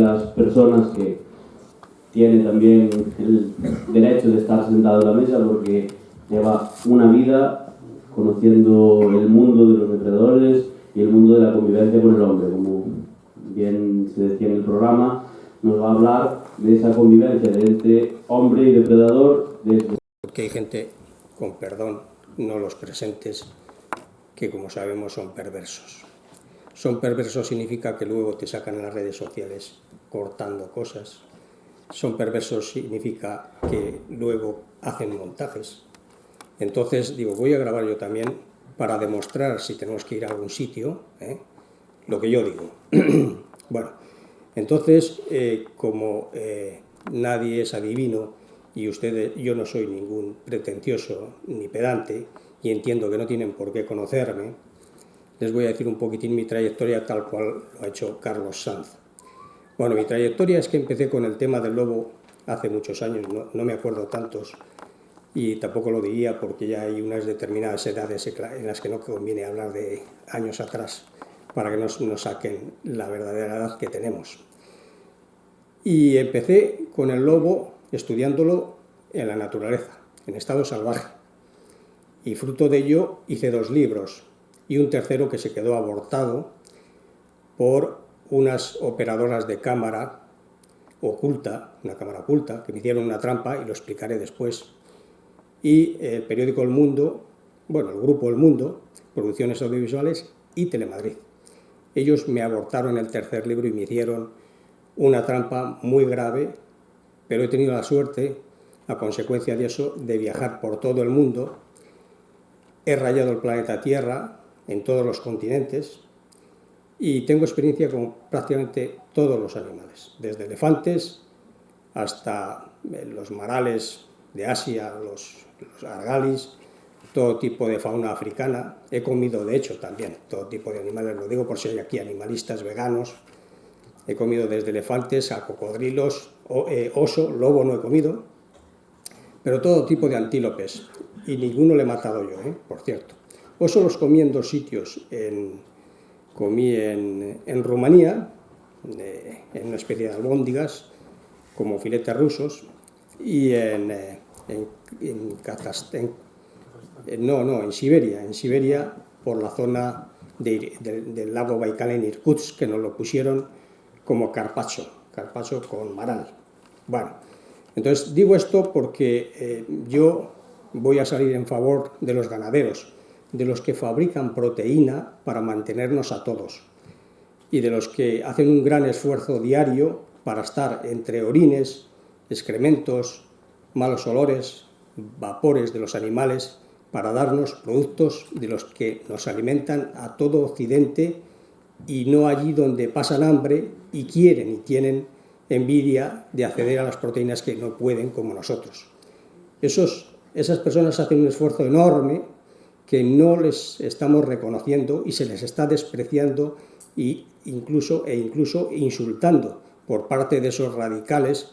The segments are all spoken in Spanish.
las personas que tiene también el derecho de estar sentado en la mesa porque lleva una vida conociendo el mundo de los depredadores y el mundo de la convivencia con el hombre. Como bien se decía en el programa, nos va a hablar de esa convivencia entre hombre y depredador. Porque hay gente, con perdón, no los presentes, que como sabemos son perversos. Son perversos significa que luego te sacan en las redes sociales cortando cosas. Son perversos significa que luego hacen montajes. Entonces digo, voy a grabar yo también para demostrar, si tenemos que ir a algún sitio, lo que yo digo. Bueno, entonces, como nadie es adivino y yo no soy ningún pretencioso ni pedante y entiendo que no tienen por qué conocerme, les voy a decir un poquitín mi trayectoria tal cual lo ha hecho Carlos Sanz. Bueno, mi trayectoria es que empecé con el tema del lobo hace muchos años, no me acuerdo tantos, y tampoco lo diría porque ya hay unas determinadas edades en las que no conviene hablar de años atrás para que nos saquen la verdadera edad que tenemos. Y empecé con el lobo estudiándolo en la naturaleza, en estado salvaje. Y fruto de ello hice 2 libros y un tercero que se quedó abortado por unas operadoras de cámara oculta, una cámara oculta, que me hicieron una trampa y lo explicaré después. Y el periódico El Mundo, bueno, el grupo El Mundo, Producciones Audiovisuales y Telemadrid. Ellos me abortaron el tercer libro y me hicieron una trampa muy grave, pero he tenido la suerte, a consecuencia de eso, de viajar por todo el mundo. He rayado el planeta Tierra en todos los continentes y tengo experiencia con prácticamente todos los animales, desde elefantes hasta los marales de Asia, los argalis, todo tipo de fauna africana. He comido, de hecho, también todo tipo de animales, lo digo por si hay aquí animalistas veganos. He comido desde elefantes a cocodrilos, oso, lobo no he comido, pero todo tipo de antílopes, y ninguno le he matado yo, por cierto. Oso los comí en 2 sitios, comí en Rumanía, en una especie de albóndigas, como filetes rusos, y en Siberia, por la zona del lago Baikal en Irkutsk, que nos lo pusieron como carpaccio con maral. Bueno, entonces digo esto porque yo voy a salir en favor de los ganaderos, de los que fabrican proteína para mantenernos a todos y de los que hacen un gran esfuerzo diario para estar entre orines, excrementos, malos olores, vapores de los animales, para darnos productos de los que nos alimentan a todo Occidente y no allí donde pasan hambre y quieren y tienen envidia de acceder a las proteínas que no pueden como nosotros. Esas personas hacen un esfuerzo enorme que no les estamos reconociendo y se les está despreciando e incluso insultando por parte de esos radicales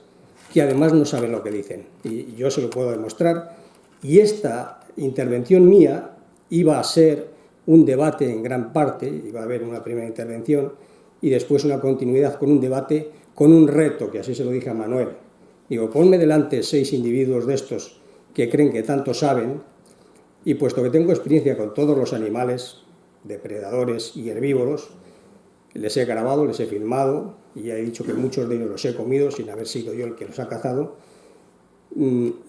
que además no saben lo que dicen. Y yo se lo puedo demostrar. Y esta intervención mía iba a ser un debate en gran parte, iba a haber una primera intervención y después una continuidad con un debate, con un reto, que así se lo dije a Manuel. Digo, ponme delante 6 individuos de estos que creen que tanto saben, y puesto que tengo experiencia con todos los animales, depredadores y herbívoros, les he grabado, les he filmado, y ya he dicho que muchos de ellos los he comido sin haber sido yo el que los ha cazado,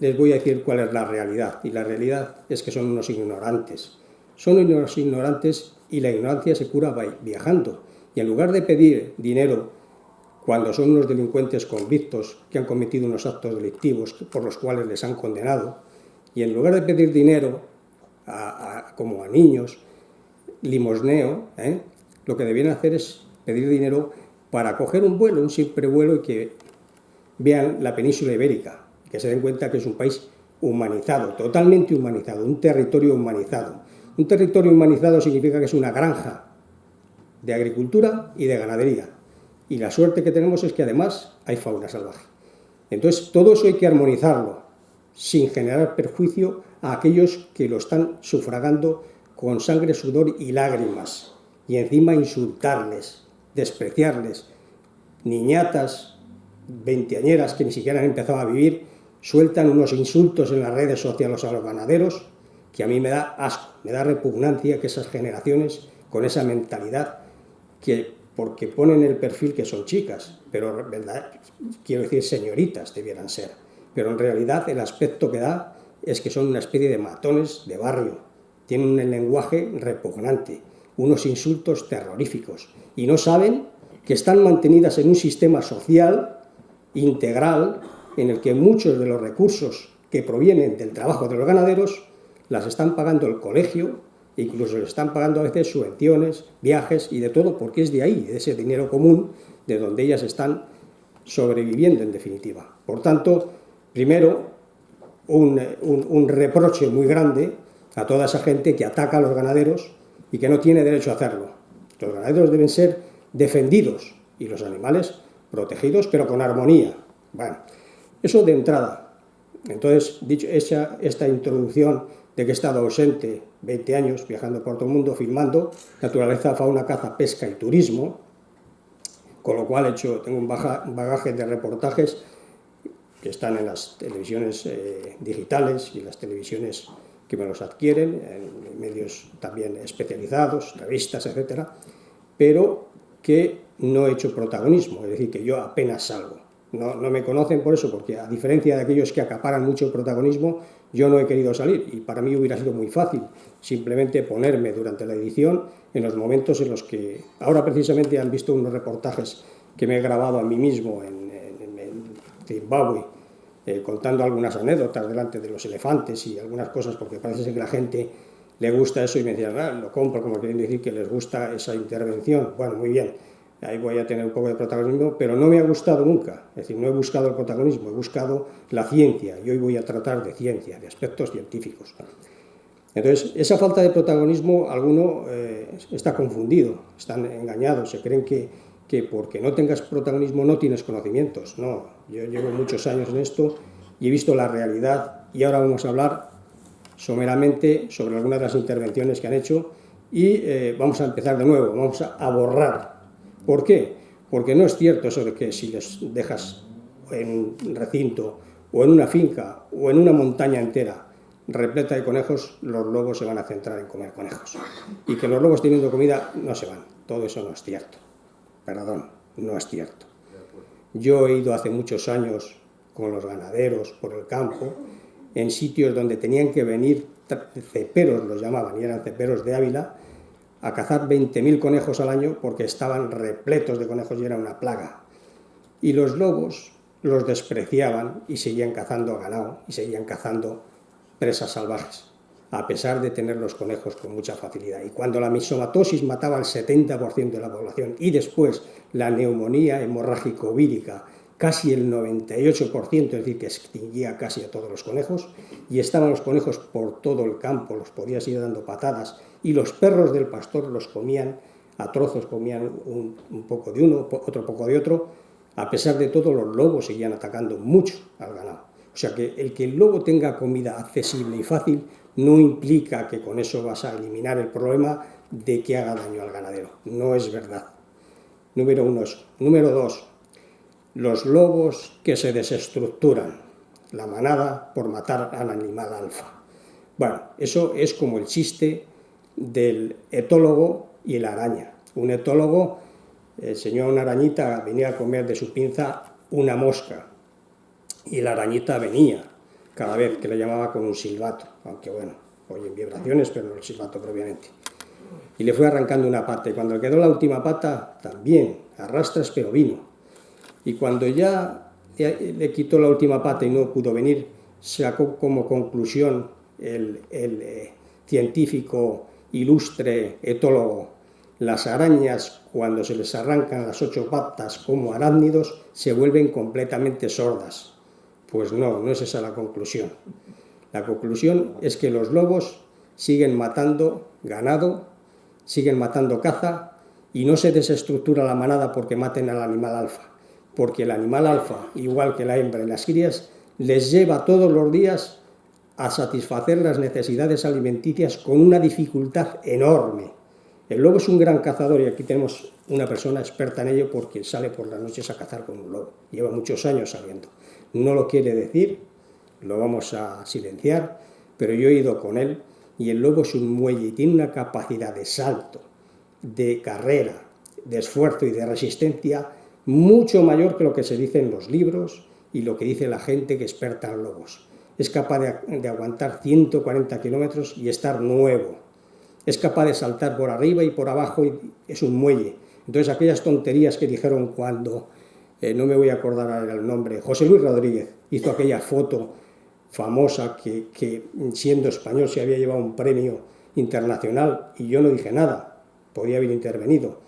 les voy a decir cuál es la realidad. Y la realidad es que son unos ignorantes. Son unos ignorantes y la ignorancia se cura viajando. Y en lugar de pedir dinero cuando son unos delincuentes convictos que han cometido unos actos delictivos por los cuales les han condenado, y en lugar de pedir dinero como a niños, limosneo, lo que debían hacer es pedir dinero para coger un vuelo, un simple vuelo, y que vean la península ibérica, que se den cuenta que es un país humanizado, totalmente humanizado, un territorio humanizado. Un territorio humanizado significa que es una granja de agricultura y de ganadería. Y la suerte que tenemos es que además hay fauna salvaje. Entonces todo eso hay que armonizarlo, sin generar perjuicio a aquellos que lo están sufragando con sangre, sudor y lágrimas. Y encima insultarles, despreciarles, niñatas, veinteañeras que ni siquiera han empezado a vivir, sueltan unos insultos en las redes sociales a los ganaderos que a mí me da asco, me da repugnancia que esas generaciones con esa mentalidad, porque ponen el perfil que son chicas, pero ¿verdad? Quiero decir señoritas debieran ser, pero en realidad el aspecto que da es que son una especie de matones de barrio, tienen un lenguaje repugnante, unos insultos terroríficos, y no saben que están mantenidas en un sistema social integral en el que muchos de los recursos que provienen del trabajo de los ganaderos las están pagando el colegio, incluso les están pagando a veces subvenciones, viajes y de todo, porque es de ahí, de ese dinero común, de donde ellas están sobreviviendo en definitiva. Por tanto, primero, un reproche muy grande a toda esa gente que ataca a los ganaderos y que no tiene derecho a hacerlo. Los ganaderos deben ser defendidos y los animales protegidos, pero con armonía. Bueno, eso de entrada. Entonces, dicho esta introducción de que he estado ausente 20 años viajando por todo el mundo, filmando naturaleza, fauna, caza, pesca y turismo, con lo cual tengo un bagaje de reportajes que están en las televisiones digitales y en las televisiones que me los adquieren, en medios también especializados, revistas, etcétera, pero que no he hecho protagonismo, es decir, que yo apenas salgo. No me conocen por eso, porque a diferencia de aquellos que acaparan mucho protagonismo, yo no he querido salir y para mí hubiera sido muy fácil simplemente ponerme durante la edición en los momentos en los que ahora precisamente han visto unos reportajes que me he grabado a mí mismo en Zimbabue, contando algunas anécdotas delante de los elefantes y algunas cosas, porque parece que a la gente le gusta eso y me decían, lo compro, como quieren decir que les gusta esa intervención. Bueno, muy bien, ahí voy a tener un poco de protagonismo, pero no me ha gustado nunca, es decir, no he buscado el protagonismo, he buscado la ciencia, y hoy voy a tratar de ciencia, de aspectos científicos. Entonces, esa falta de protagonismo, alguno está confundido, están engañados, se creen que porque no tengas protagonismo no tienes conocimientos. No, yo llevo muchos años en esto y he visto la realidad, y ahora vamos a hablar someramente sobre algunas de las intervenciones que han hecho y vamos a empezar de nuevo, vamos a borrar. ¿Por qué? Porque no es cierto eso de que si les dejas en un recinto o en una finca o en una montaña entera repleta de conejos, los lobos se van a centrar en comer conejos. Y que los lobos teniendo comida no se van. Todo eso no es cierto. Perdón, no es cierto. Yo he ido hace muchos años con los ganaderos por el campo, en sitios donde tenían que venir ceperos, los llamaban, y eran ceperos de Ávila, a cazar 20.000 conejos al año porque estaban repletos de conejos y era una plaga. Y los lobos los despreciaban y seguían cazando ganado y seguían cazando presas salvajes, a pesar de tener los conejos con mucha facilidad. Y cuando la mixomatosis mataba al 70% de la población y después la neumonía hemorrágico-vírica casi el 98%, es decir, que extinguía casi a todos los conejos, y estaban los conejos por todo el campo, los podías ir dando patadas, y los perros del pastor los comían a trozos, comían un poco de uno, otro poco de otro. A pesar de todo, los lobos seguían atacando mucho al ganado. O sea que el lobo tenga comida accesible y fácil no implica que con eso vas a eliminar el problema de que haga daño al ganadero. No es verdad. Número uno eso. Número dos, los lobos que se desestructuran, la manada por matar al animal alfa. Bueno, eso es como el chiste del etólogo y la araña. Un etólogo enseñó a una arañita a venir a comer de su pinza una mosca, y la arañita venía cada vez que le llamaba con un silbato, aunque bueno, oyen vibraciones, pero no el silbato propiamente. Y le fue arrancando una pata, y cuando le quedó la última pata, también, arrastras pero vino. Y cuando ya le quitó la última pata y no pudo venir, sacó como conclusión el científico ilustre etólogo: las arañas, cuando se les arrancan las 8 patas como arácnidos, se vuelven completamente sordas. Pues no es esa la conclusión. La conclusión es que los lobos siguen matando ganado, siguen matando caza, y no se desestructura la manada porque maten al animal alfa, porque el animal alfa, igual que la hembra y las crías, les lleva todos los días a satisfacer las necesidades alimenticias con una dificultad enorme. El lobo es un gran cazador, y aquí tenemos una persona experta en ello porque sale por las noches a cazar con un lobo. Lleva muchos años saliendo. No lo quiere decir, lo vamos a silenciar, pero yo he ido con él y el lobo es un muelle y tiene una capacidad de salto, de carrera, de esfuerzo y de resistencia mucho mayor que lo que se dice en los libros y lo que dice la gente que es experta en lobos. Es capaz de aguantar 140 kilómetros y estar nuevo. Es capaz de saltar por arriba y por abajo y es un muelle. Entonces aquellas tonterías que dijeron cuando, no me voy a acordar ahora el nombre, José Luis Rodríguez hizo aquella foto famosa que siendo español se había llevado un premio internacional y yo no dije nada, podía haber intervenido,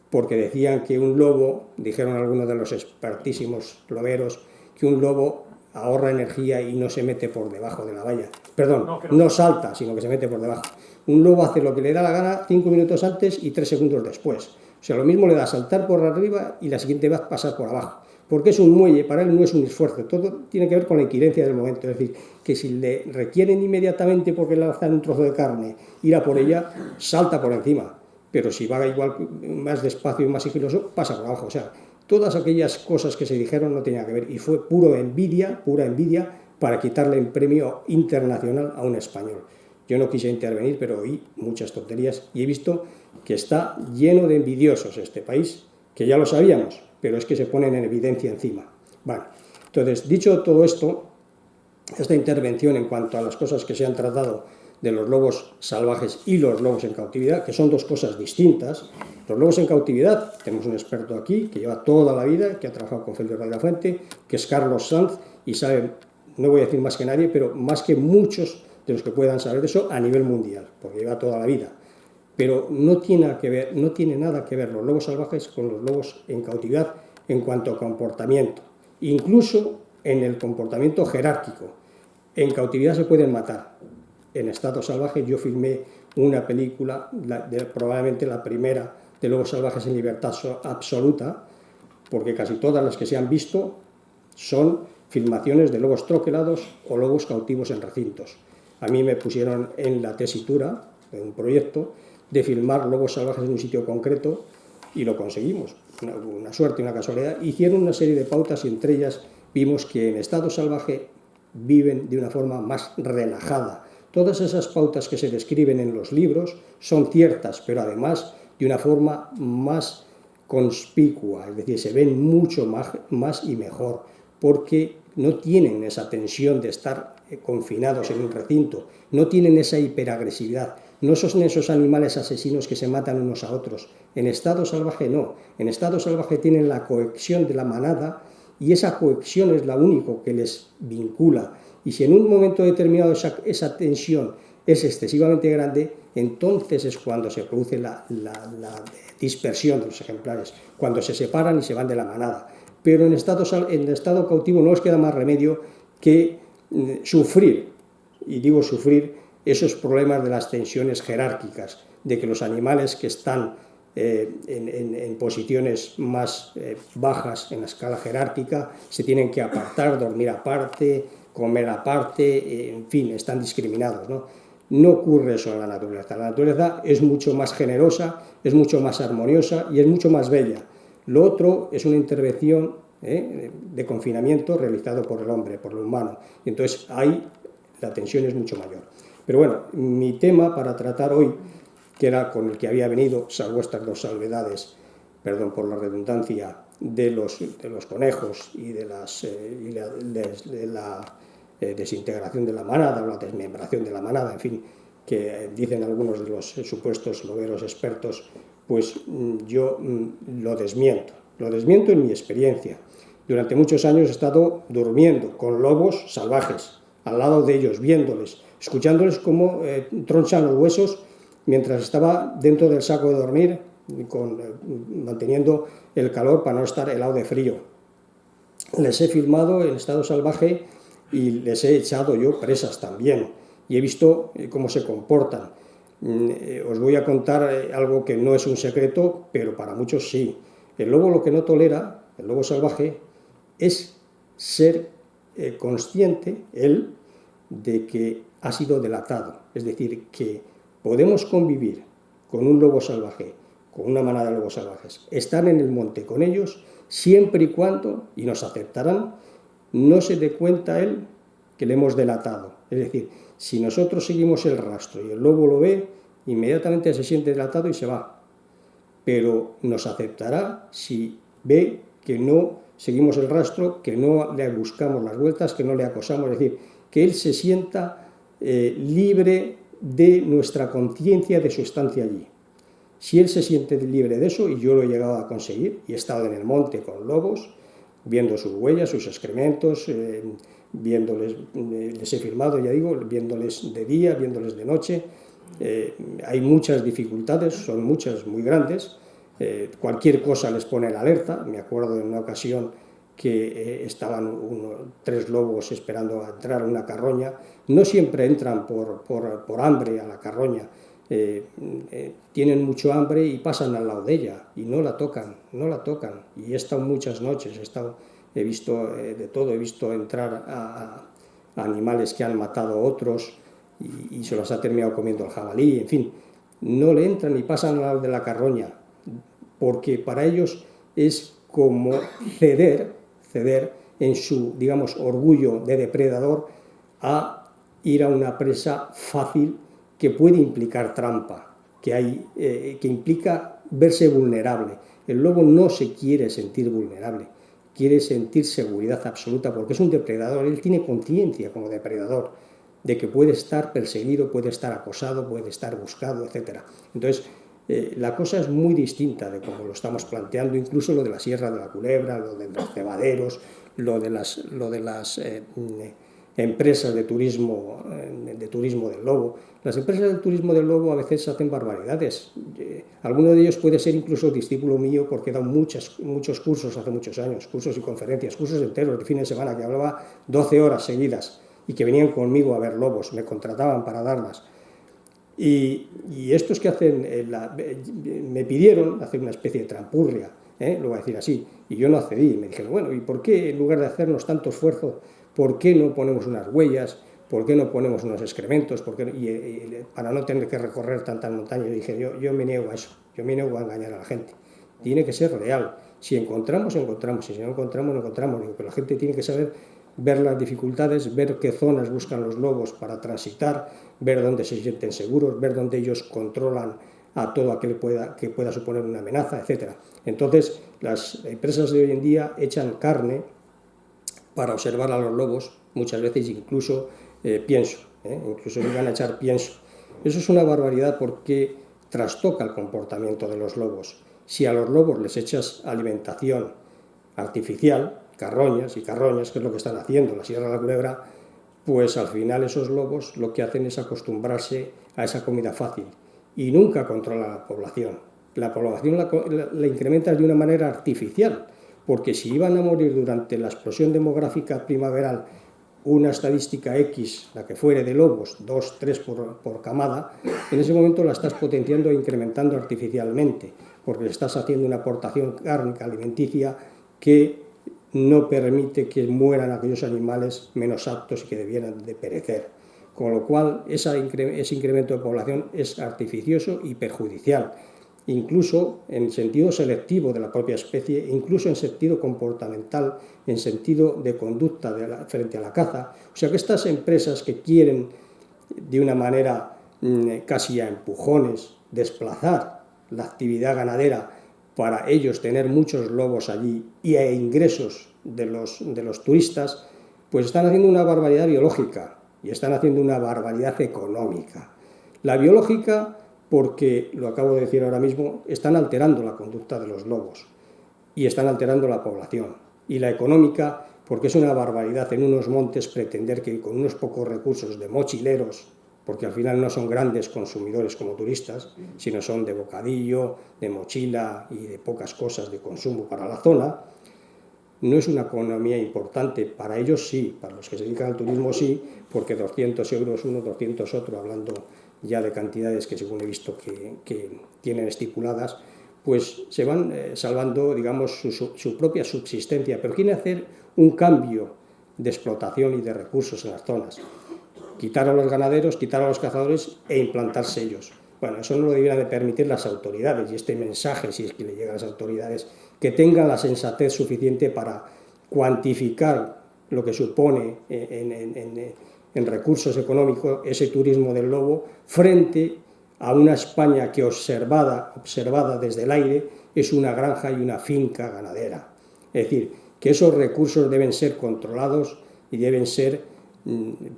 porque decían que un lobo, dijeron algunos de los expertísimos loberos, que un lobo ahorra energía y no se mete por debajo de la valla. Perdón, no salta, sino que se mete por debajo. Un lobo hace lo que le da la gana 5 minutos antes y 3 segundos después. O sea, lo mismo le da saltar por arriba y la siguiente vez pasar por abajo. Porque es un muelle, para él no es un esfuerzo. Todo tiene que ver con la equivalencia del momento. Es decir, que si le requieren inmediatamente porque le lanzan un trozo de carne, ir a por ella, salta por encima. Pero si va igual más despacio y más sigiloso, pasa por abajo. O sea, todas aquellas cosas que se dijeron no tenían que ver. Y fue pura envidia para quitarle el premio internacional a un español. Yo no quise intervenir, pero oí muchas tonterías y he visto que está lleno de envidiosos este país, que ya lo sabíamos, pero es que se ponen en evidencia encima. Bueno, entonces, dicho todo esto, esta intervención en cuanto a las cosas que se han tratado de los lobos salvajes y los lobos en cautividad, que son dos cosas distintas. Los lobos en cautividad, tenemos un experto aquí que lleva toda la vida, que ha trabajado con Félix de la Fuente, que es Carlos Sanz, y sabe, no voy a decir más que nadie, pero más que muchos de los que puedan saber de eso a nivel mundial, porque lleva toda la vida. Pero no tiene nada que ver los lobos salvajes con los lobos en cautividad en cuanto a comportamiento, incluso en el comportamiento jerárquico. En cautividad se pueden matar. En estado salvaje yo filmé una película, probablemente la primera de lobos salvajes en libertad absoluta, porque casi todas las que se han visto son filmaciones de lobos troquelados o lobos cautivos en recintos. A mí me pusieron en la tesitura de un proyecto de filmar lobos salvajes en un sitio concreto y lo conseguimos. Una suerte y una casualidad. Hicieron una serie de pautas y entre ellas vimos que en estado salvaje viven de una forma más relajada. Todas esas pautas que se describen en los libros son ciertas, pero además de una forma más conspicua, es decir, se ven mucho más y mejor, porque no tienen esa tensión de estar confinados en un recinto, no tienen esa hiperagresividad, no son esos animales asesinos que se matan unos a otros. En estado salvaje no, en estado salvaje tienen la cohesión de la manada y esa cohesión es la única que les vincula. Y si en un momento determinado esa tensión es excesivamente grande, entonces es cuando se produce la dispersión de los ejemplares, cuando se separan y se van de la manada. Pero en estado cautivo no les queda más remedio que sufrir, y digo sufrir, esos problemas de las tensiones jerárquicas, de que los animales que están en posiciones más bajas en la escala jerárquica se tienen que apartar, dormir aparte, comer aparte, en fin, están discriminados, ¿no? No ocurre eso en la naturaleza. La naturaleza es mucho más generosa, es mucho más armoniosa y es mucho más bella. Lo otro es una intervención de confinamiento realizado por el hombre, por lo humano. Y entonces ahí la tensión es mucho mayor. Pero bueno, mi tema para tratar hoy, que era con el que había venido, salvo estas dos salvedades, perdón por la redundancia, de los conejos y de la desintegración de la manada o la desmembración de la manada, en fin, que dicen algunos de los supuestos loberos expertos, pues yo lo desmiento en mi experiencia. Durante muchos años he estado durmiendo con lobos salvajes, al lado de ellos, viéndoles, escuchándoles cómo tronchan los huesos mientras estaba dentro del saco de dormir, manteniendo el calor para no estar helado de frío. Les he filmado en estado salvaje y les he echado yo presas también y he visto cómo se comportan. Os voy a contar algo que no es un secreto, pero para muchos sí. El lobo lo que no tolera, el lobo salvaje, es ser consciente, él, de que ha sido delatado. Es decir, que podemos convivir con un lobo salvaje con una manada de lobos salvajes, estar en el monte con ellos siempre y cuando, y nos aceptarán, no se dé cuenta él que le hemos delatado. Es decir, si nosotros seguimos el rastro y el lobo lo ve, inmediatamente se siente delatado y se va. Pero nos aceptará si ve que no seguimos el rastro, que no le buscamos las vueltas, que no le acosamos, es decir, que él se sienta libre de nuestra conciencia de su estancia allí. Si él se siente libre de eso, y yo lo he llegado a conseguir, y he estado en el monte con lobos, viendo sus huellas, sus excrementos, viéndoles, les he filmado, ya digo, viéndoles de día, viéndoles de noche. Hay muchas dificultades, son muchas, muy grandes. Cualquier cosa les pone la alerta. Me acuerdo de una ocasión que estaban 3 lobos esperando a entrar a una carroña. No siempre entran por hambre a la carroña. Tienen mucho hambre y pasan al lado de ella y no la tocan. Y he estado muchas noches, he visto de todo, he visto entrar a animales que han matado a otros y se los ha terminado comiendo el jabalí, en fin, no le entran y pasan al lado de la carroña, porque para ellos es como ceder en su, digamos, orgullo de depredador a ir a una presa fácil que puede implicar trampa, que implica verse vulnerable. El lobo no se quiere sentir vulnerable, quiere sentir seguridad absoluta porque es un depredador, él tiene conciencia como depredador de que puede estar perseguido, puede estar acosado, puede estar buscado, etc. Entonces, la cosa es muy distinta de como lo estamos planteando, incluso lo de la Sierra de la Culebra, lo de los cebaderos, lo de las empresas de turismo del lobo. Las empresas de turismo del lobo a veces hacen barbaridades. Alguno de ellos puede ser incluso discípulo mío porque he dado muchos cursos hace muchos años, cursos y conferencias, cursos enteros de fin de semana que hablaba 12 horas seguidas y que venían conmigo a ver lobos, me contrataban para darlas. Y estos que hacen, me pidieron hacer una especie de trampurria, lo voy a decir así, y yo no accedí. Me dijeron, bueno, ¿y por qué en lugar de hacernos tanto esfuerzo, por qué no ponemos unas huellas, por qué no ponemos unos excrementos, para no tener que recorrer tantas montañas? Y dije, yo me niego a eso, yo me niego a engañar a la gente. Tiene que ser real. Si encontramos, encontramos, y si no encontramos, no encontramos. Digo, pero la gente tiene que saber ver las dificultades, ver qué zonas buscan los lobos para transitar, ver dónde se sienten seguros, ver dónde ellos controlan a todo aquel que pueda suponer una amenaza, etc. Entonces, las empresas de hoy en día echan carne para observar a los lobos, muchas veces incluso pienso, incluso llegan a echar pienso. Eso es una barbaridad porque trastoca el comportamiento de los lobos. Si a los lobos les echas alimentación artificial, carroñas y carroñas, que es lo que están haciendo en la Sierra de la Culebra, pues al final esos lobos lo que hacen es acostumbrarse a esa comida fácil y nunca controlan la población. La población la incrementan de una manera artificial, porque si iban a morir durante la explosión demográfica primaveral una estadística X, la que fuere de lobos, 2, 3 por camada, en ese momento la estás potenciando e incrementando artificialmente, porque le estás haciendo una aportación cárnica alimenticia que no permite que mueran aquellos animales menos aptos y que debieran de perecer. Con lo cual, ese incremento de población es artificioso y perjudicial, incluso en sentido selectivo de la propia especie, incluso en sentido comportamental, en sentido de conducta frente a la caza. O sea que estas empresas que quieren de una manera casi a empujones desplazar la actividad ganadera para ellos tener muchos lobos allí y a ingresos de los turistas, pues están haciendo una barbaridad biológica y están haciendo una barbaridad económica. La biológica, porque, lo acabo de decir ahora mismo, están alterando la conducta de los lobos y están alterando la población. Y la económica, porque es una barbaridad en unos montes pretender que con unos pocos recursos de mochileros, porque al final no son grandes consumidores como turistas, sino son de bocadillo, de mochila y de pocas cosas de consumo para la zona. No es una economía importante, para ellos sí, para los que se dedican al turismo sí, porque 200 euros uno, 200 otro, hablando ya de cantidades que según he visto que tienen estipuladas, pues se van salvando, digamos, su propia subsistencia, pero quieren hacer un cambio de explotación y de recursos en las zonas. Quitar a los ganaderos, quitar a los cazadores e implantarse ellos. Bueno, eso no lo debieran de permitir las autoridades, y este mensaje, si es que le llega a las autoridades, que tengan la sensatez suficiente para cuantificar lo que supone en recursos económicos ese turismo del lobo frente a una España que observada desde el aire es una granja y una finca ganadera. Es decir, que esos recursos deben ser controlados y deben ser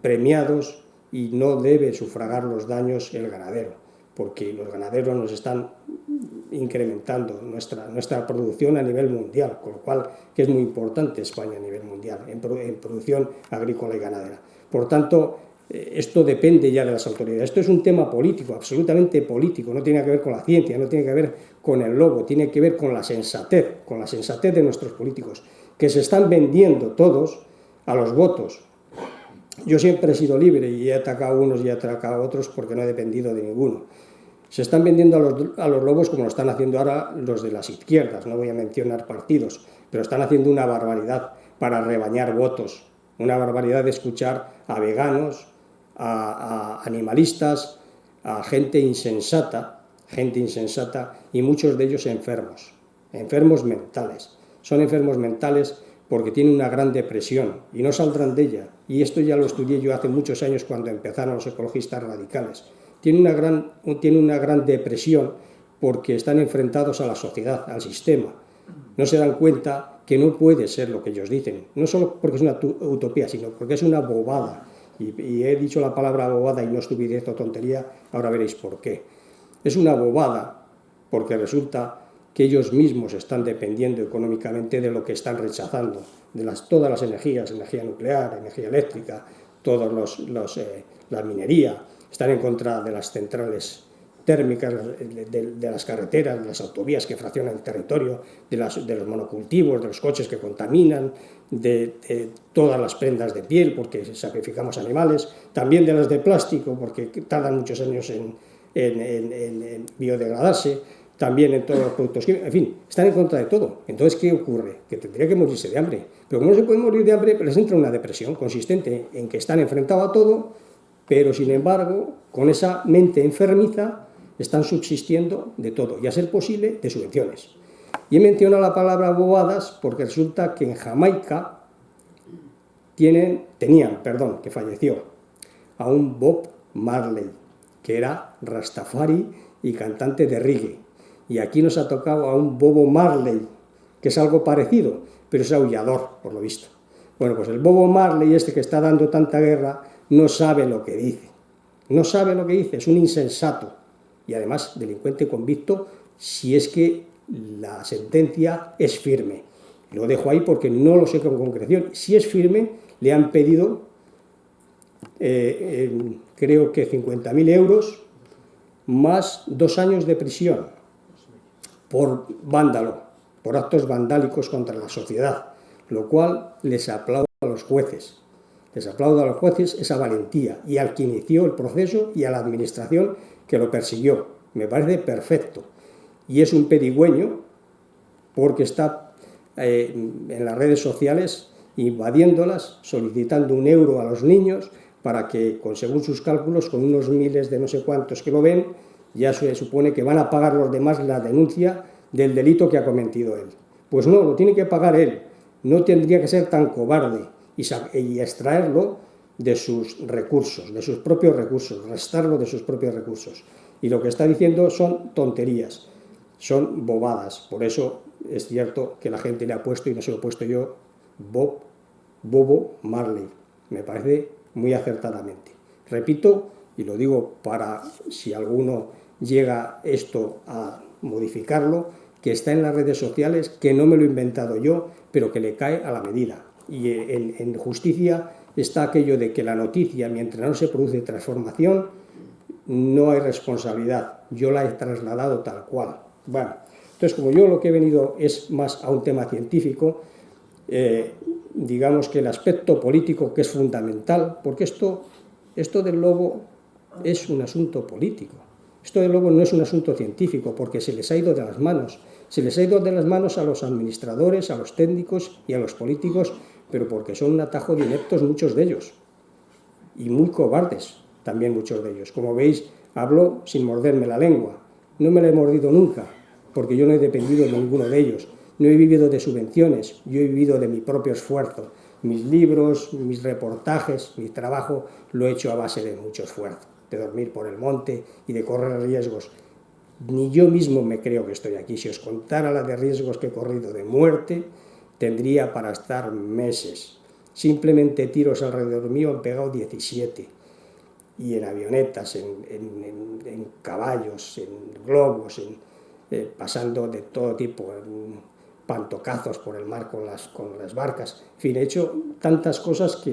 premiados, y no debe sufragar los daños el ganadero, porque los ganaderos nos están incrementando nuestra producción a nivel mundial, con lo cual que es muy importante España a nivel mundial en producción agrícola y ganadera. Por tanto, esto depende ya de las autoridades. Esto es un tema político, absolutamente político, no tiene que ver con la ciencia, no tiene que ver con el lobo, tiene que ver con la sensatez de nuestros políticos, que se están vendiendo todos a los votos. Yo siempre he sido libre y he atacado a unos y he atacado a otros porque no he dependido de ninguno. Se están vendiendo a los lobos como lo están haciendo ahora los de las izquierdas, no voy a mencionar partidos, pero están haciendo una barbaridad para rebañar votos, una barbaridad de escuchar a veganos, a animalistas, a gente insensata y muchos de ellos enfermos mentales. Son enfermos mentales porque tienen una gran depresión y no saldrán de ella. Y esto ya lo estudié yo hace muchos años cuando empezaron los ecologistas radicales. Tienen una gran depresión porque están enfrentados a la sociedad, al sistema. No se dan cuenta que no puede ser lo que ellos dicen, no solo porque es una utopía, sino porque es una bobada. Y he dicho la palabra bobada y no estupidez o tontería, ahora veréis por qué. Es una bobada porque resulta que ellos mismos están dependiendo económicamente de lo que están rechazando, de todas las energías, energía nuclear, energía eléctrica, la minería, están en contra de las centrales térmicas, de las carreteras, de las autovías que fraccionan el territorio, de los monocultivos, de los coches que contaminan, de todas las prendas de piel porque sacrificamos animales, también de las de plástico porque tardan muchos años en biodegradarse, también en todos los productos químicos, en fin, están en contra de todo. Entonces, ¿qué ocurre? Que tendría que morirse de hambre. Pero como no se puede morir de hambre, les entra una depresión consistente en que están enfrentados a todo, pero sin embargo, con esa mente enfermiza, están subsistiendo de todo, y a ser posible, de subvenciones. Y he mencionado la palabra bobadas porque resulta que en Jamaica tenían, que falleció, a un Bob Marley, que era rastafari y cantante de reggae. Y aquí nos ha tocado a un Bobo Marley, que es algo parecido, pero es aullador, por lo visto. Bueno, pues el Bobo Marley que está dando tanta guerra, no sabe lo que dice. No sabe lo que dice, es un insensato. Y además, delincuente convicto, si es que la sentencia es firme. Lo dejo ahí porque no lo sé con concreción. Si es firme, le han pedido, creo que 50.000 euros, más 2 años de prisión por vándalo, por actos vandálicos contra la sociedad, lo cual les aplaudo a los jueces. Les aplaudo a los jueces esa valentía y al que inició el proceso y a la administración que lo persiguió. Me parece perfecto. Y es un pedigüeño porque está en las redes sociales invadiéndolas, solicitando 1 euro a los niños para que, según sus cálculos, con unos miles de no sé cuántos que lo ven, ya se supone que van a pagar los demás la denuncia del delito que ha cometido él. Pues no, lo tiene que pagar él. No tendría que ser tan cobarde y extraerlo de sus recursos, de sus propios recursos, restarlo de sus propios recursos. Y lo que está diciendo son tonterías, son bobadas. Por eso es cierto que la gente le ha puesto, y no se lo he puesto yo, Bobo Marley. Me parece muy acertadamente. Repito, y lo digo para si alguno llega esto a modificarlo, que está en las redes sociales, que no me lo he inventado yo, pero que le cae a la medida. Y en justicia está aquello de que la noticia, mientras no se produce transformación, no hay responsabilidad. Yo la he trasladado tal cual. Bueno, entonces, como yo lo que he venido es más a un tema científico, digamos que el aspecto político, que es fundamental, porque esto del lobo es un asunto político. Esto del lobo no es un asunto científico, porque se les ha ido de las manos. Se les ha ido de las manos a los administradores, a los técnicos y a los políticos, pero porque son un atajo de ineptos muchos de ellos. Y muy cobardes también muchos de ellos. Como veis, Habló sin morderme la lengua. No me la he mordido nunca, porque yo no he dependido de ninguno de ellos. No he vivido de subvenciones, yo he vivido de mi propio esfuerzo. Mis libros, mis reportajes, mi trabajo lo he hecho a base de mucho esfuerzo, de dormir por el monte y de correr riesgos. Ni yo mismo me creo que estoy aquí. Si os contara la de riesgos que he corrido de muerte, tendría para estar meses. Simplemente tiros alrededor mío han pegado 17. Y en avionetas, en caballos, en globos, pasando de todo tipo, en pantocazos por el mar con las barcas. En fin, he hecho tantas cosas,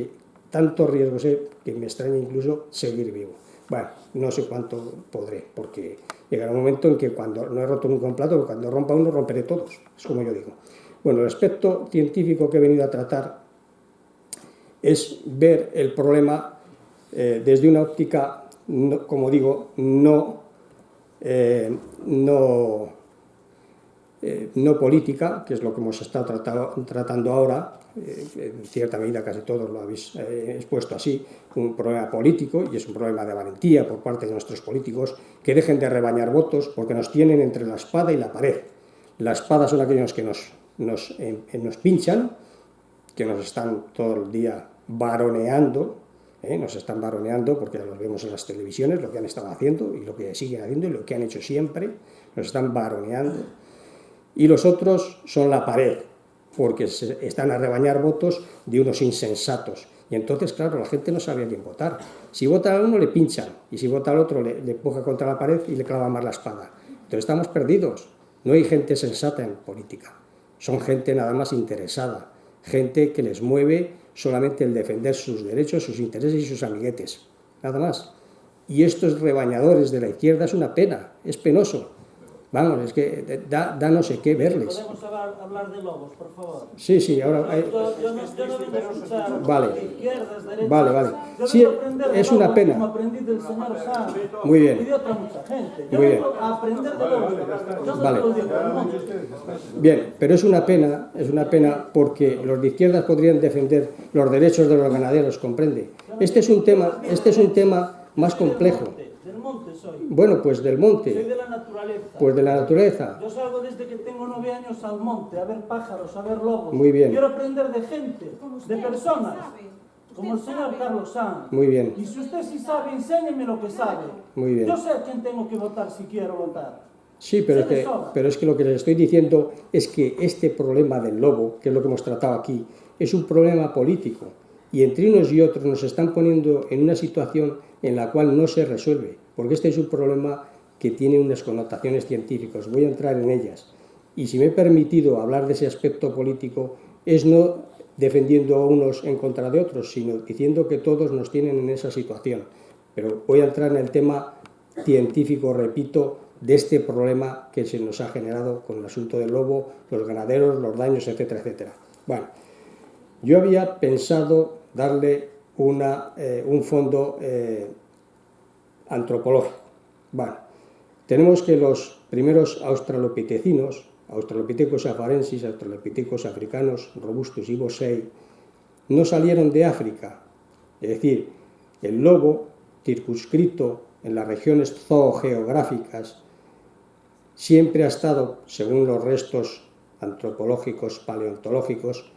tantos riesgos que me extraña incluso seguir vivo. Bueno, no sé cuánto podré, porque llegará un momento en que cuando no he roto nunca un plato, pero cuando rompa uno romperé todos, es como yo digo. Bueno, el aspecto científico que he venido a tratar es ver el problema desde una óptica, como digo, no política, que es lo que hemos estado tratando ahora. En cierta medida casi todos lo habéis expuesto así, un problema político, y es un problema de valentía por parte de nuestros políticos, que dejen de rebañar votos porque nos tienen entre la espada y la pared. La espada son aquellos que nos pinchan, que nos están todo el día varoneando, nos están varoneando porque los vemos en las televisiones, lo que han estado haciendo y lo que siguen haciendo y lo que han hecho siempre, nos están varoneando. Y los otros son la pared, porque están a rebañar votos de unos insensatos. Y entonces, claro, la gente no sabe a quién votar. Si vota a uno le pinchan, y si vota al otro le empuja contra la pared y le clava más la espada. Entonces estamos perdidos. No hay gente sensata en política. Son gente nada más interesada. Gente que les mueve solamente el defender sus derechos, sus intereses y sus amiguetes. Nada más. Y estos rebañadores de la izquierda es una pena, es penoso. Vamos, es que da no sé qué verles. ¿Podemos hablar de lobos, por favor? Sí, ahora... Yo no vengo a escuchar izquierdas, derechas. Vale. Yo Sí, vengo a aprender de es una lobos, pena. como aprendí del señor Sanz. Muy bien. Y de otra mucha gente. Yo Muy vengo a aprender de lobos. Yo no Vale. te lo digo, hermano. Bien, pero es una pena porque los de izquierdas podrían defender los derechos de los ganaderos, ¿comprende? Este es un tema más complejo. Del monte soy. Bueno, pues del monte. Soy de la naturaleza. Pues de la naturaleza. Yo salgo desde que tengo 9 años al monte, a ver pájaros, a ver lobos. Muy bien. Quiero aprender de gente, de personas. Como el señor Carlos Sanz. Muy bien. Y si usted sí sabe, enséñeme lo que sabe. Muy bien. Yo sé a quién tengo que votar si quiero votar. Sí, pero es que lo que les estoy diciendo es que este problema del lobo, que es lo que hemos tratado aquí, es un problema político. Y entre unos y otros nos están poniendo en una situación en la cual no se resuelve, porque este es un problema que tiene unas connotaciones científicas. Voy a entrar en ellas. Y si me he permitido hablar de ese aspecto político, es no defendiendo a unos en contra de otros, sino diciendo que todos nos tienen en esa situación. Pero voy a entrar en el tema científico, repito, de este problema que se nos ha generado con el asunto del lobo, los ganaderos, los daños, etcétera, etcétera. Bueno, yo había pensado darle un fondo antropológico. Bueno, tenemos que los primeros australopitecinos, Australopithecus afarensis, Australopithecus africanos, robustus y bossei, no salieron de África. Es decir, el lobo, circunscrito en las regiones zoogeográficas, siempre ha estado, según los restos antropológicos, paleontológicos,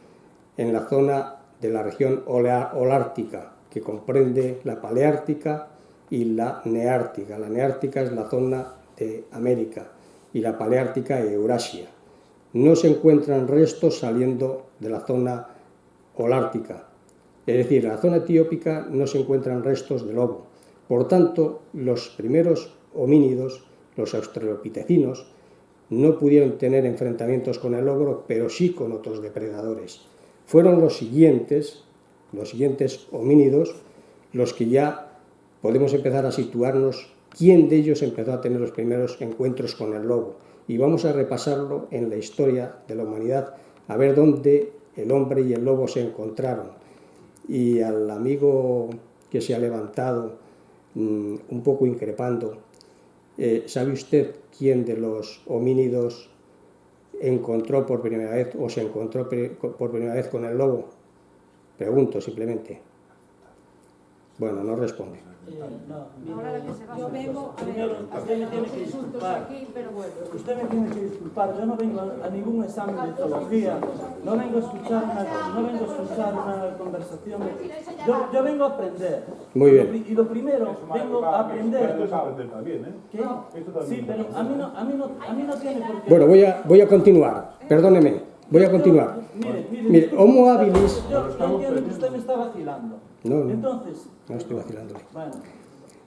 en la zona de la región holártica, que comprende la paleártica y la neártica. La neártica es la zona de América y la paleártica Eurasia. No se encuentran restos saliendo de la zona holártica. Es decir, en la zona etiópica no se encuentran restos de lobo. Por tanto, los primeros homínidos, los australopitecinos, no pudieron tener enfrentamientos con el lobo, pero sí con otros depredadores. Fueron los siguientes homínidos, los que ya podemos empezar a situarnos quién de ellos empezó a tener los primeros encuentros con el lobo. Y vamos a repasarlo en la historia de la humanidad, a ver dónde el hombre y el lobo se encontraron. Y al amigo que se ha levantado un poco increpando, ¿sabe usted quién de los homínidos encontró por primera vez o se encontró por primera vez con el lobo? Pregunto simplemente. Bueno, no responde. Yo vengo, primero, usted me tiene que disculpar. Usted me tiene que disculpar. Yo no vengo a ningún examen de teología. No vengo a escuchar una conversación. Yo vengo a aprender. Muy bien. Y lo primero, vengo a aprender. Esto es aprender también, ¿eh? ¿Qué? Sí, pero a mí no tiene por qué. Bueno, voy a continuar. Perdóneme, voy a continuar. Mire, Homo habilis... Yo entiendo que usted me está vacilando. No. Entonces, No estoy vacilándole.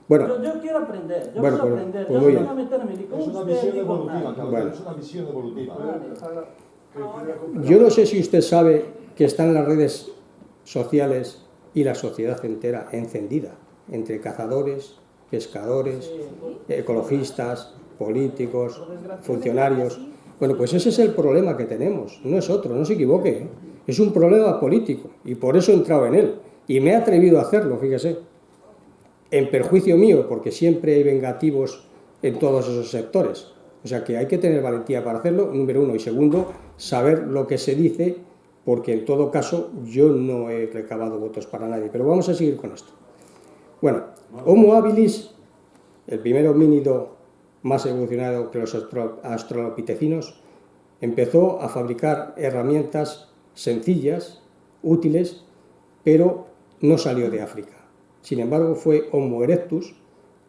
bueno, yo quiero aprender. Yo quiero aprender. Yo no voy a meterme ni con Es una usted visión ni con evolutiva, nadie. Carlos, Bueno. es una visión evolutiva. Yo no sé si usted sabe que están las redes sociales y la sociedad entera encendida, entre cazadores, pescadores, ecologistas, políticos, funcionarios. Bueno, pues ese es el problema que tenemos, no es otro, no se equivoque, ¿eh? Es un problema político y por eso he entrado en él y me he atrevido a hacerlo, fíjese, en perjuicio mío, porque siempre hay vengativos en todos esos sectores. O sea que hay que tener valentía para hacerlo, número uno, y segundo, saber lo que se dice, porque en todo caso yo no he recabado votos para nadie. Pero vamos a seguir con esto. Bueno, Homo habilis, el primer homínido más evolucionado que los australopitecinos, empezó a fabricar herramientas sencillas, útiles, pero no salió de África. Sin embargo, fue Homo erectus,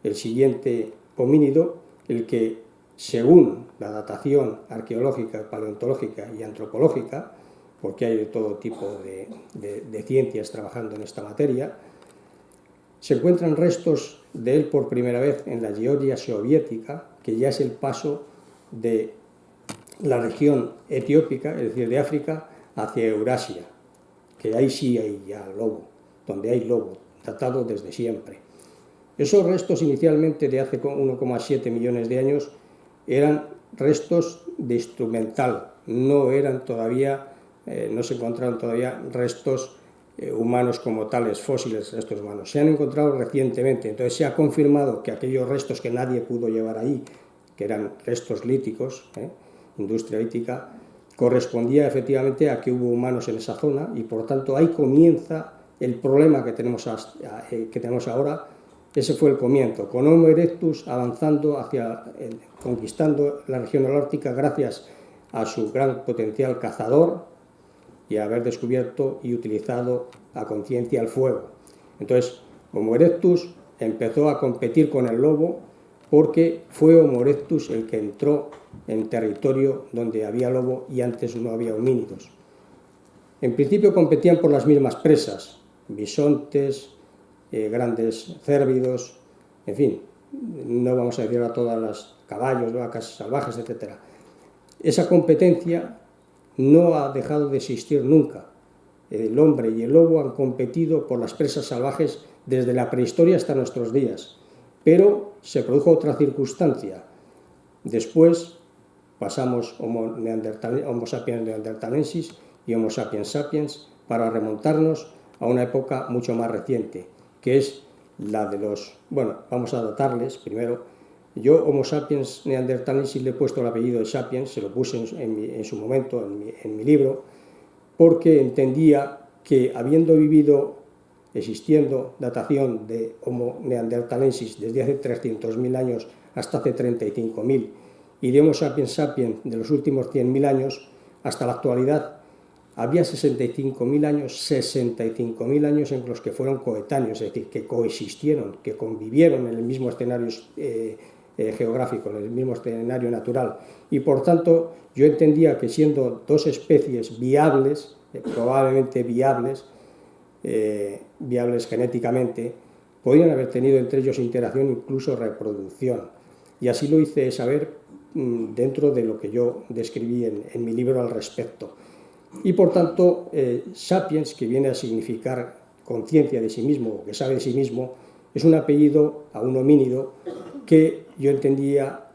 el siguiente homínido, el que, según la datación arqueológica, paleontológica y antropológica, porque hay de todo tipo de ciencias trabajando en esta materia, se encuentran restos de él por primera vez en la Georgia soviética, que ya es el paso de la región etiópica, es decir, de África, hacia Eurasia, que ahí sí hay ya lobo, donde hay lobo, datado desde siempre. Esos restos inicialmente de hace 1,7 millones de años eran restos de instrumental, no eran todavía, no se encontraron todavía restos humanos como tales, fósiles restos humanos. Se han encontrado recientemente, entonces se ha confirmado que aquellos restos que nadie pudo llevar ahí, que eran restos líticos, industria lítica, correspondía efectivamente a que hubo humanos en esa zona y por tanto ahí comienza el problema que tenemos ahora. Ese fue el comienzo, con Homo erectus avanzando conquistando la región holártica gracias a su gran potencial cazador y a haber descubierto y utilizado a conciencia el fuego. Entonces, Homo erectus empezó a competir con el lobo porque fue Homo erectus el que entró en territorio donde había lobo y antes no había homínidos. En principio competían por las mismas presas, bisontes, grandes cérvidos, en fin, no vamos a decir a todas las caballos, vacas salvajes, etc. Esa competencia no ha dejado de existir nunca. El hombre y el lobo han competido por las presas salvajes desde la prehistoria hasta nuestros días, pero se produjo otra circunstancia. Después pasamos Homo sapiens neanderthalensis y Homo sapiens sapiens para remontarnos a una época mucho más reciente, que es la de los... Bueno, vamos a datarles primero. Yo, Homo sapiens neanderthalensis, le he puesto el apellido de sapiens, se lo puse en su momento en mi libro, porque entendía que habiendo existiendo datación de Homo neanderthalensis desde hace 300.000 años hasta hace 35.000, y de Homo sapiens sapiens de los últimos 100.000 años hasta la actualidad, había 65.000 años en los que fueron coetáneos, es decir, que coexistieron, que convivieron en el mismo escenario geográfico, en el mismo escenario natural. Y por tanto, yo entendía que siendo dos especies viables, probablemente viables genéticamente, podían haber tenido entre ellos interacción, incluso reproducción. Y así lo hice saber dentro de lo que yo describí en mi libro al respecto. Y por tanto, sapiens, que viene a significar conciencia de sí mismo, o que sabe de sí mismo, es un apellido a un homínido que yo entendía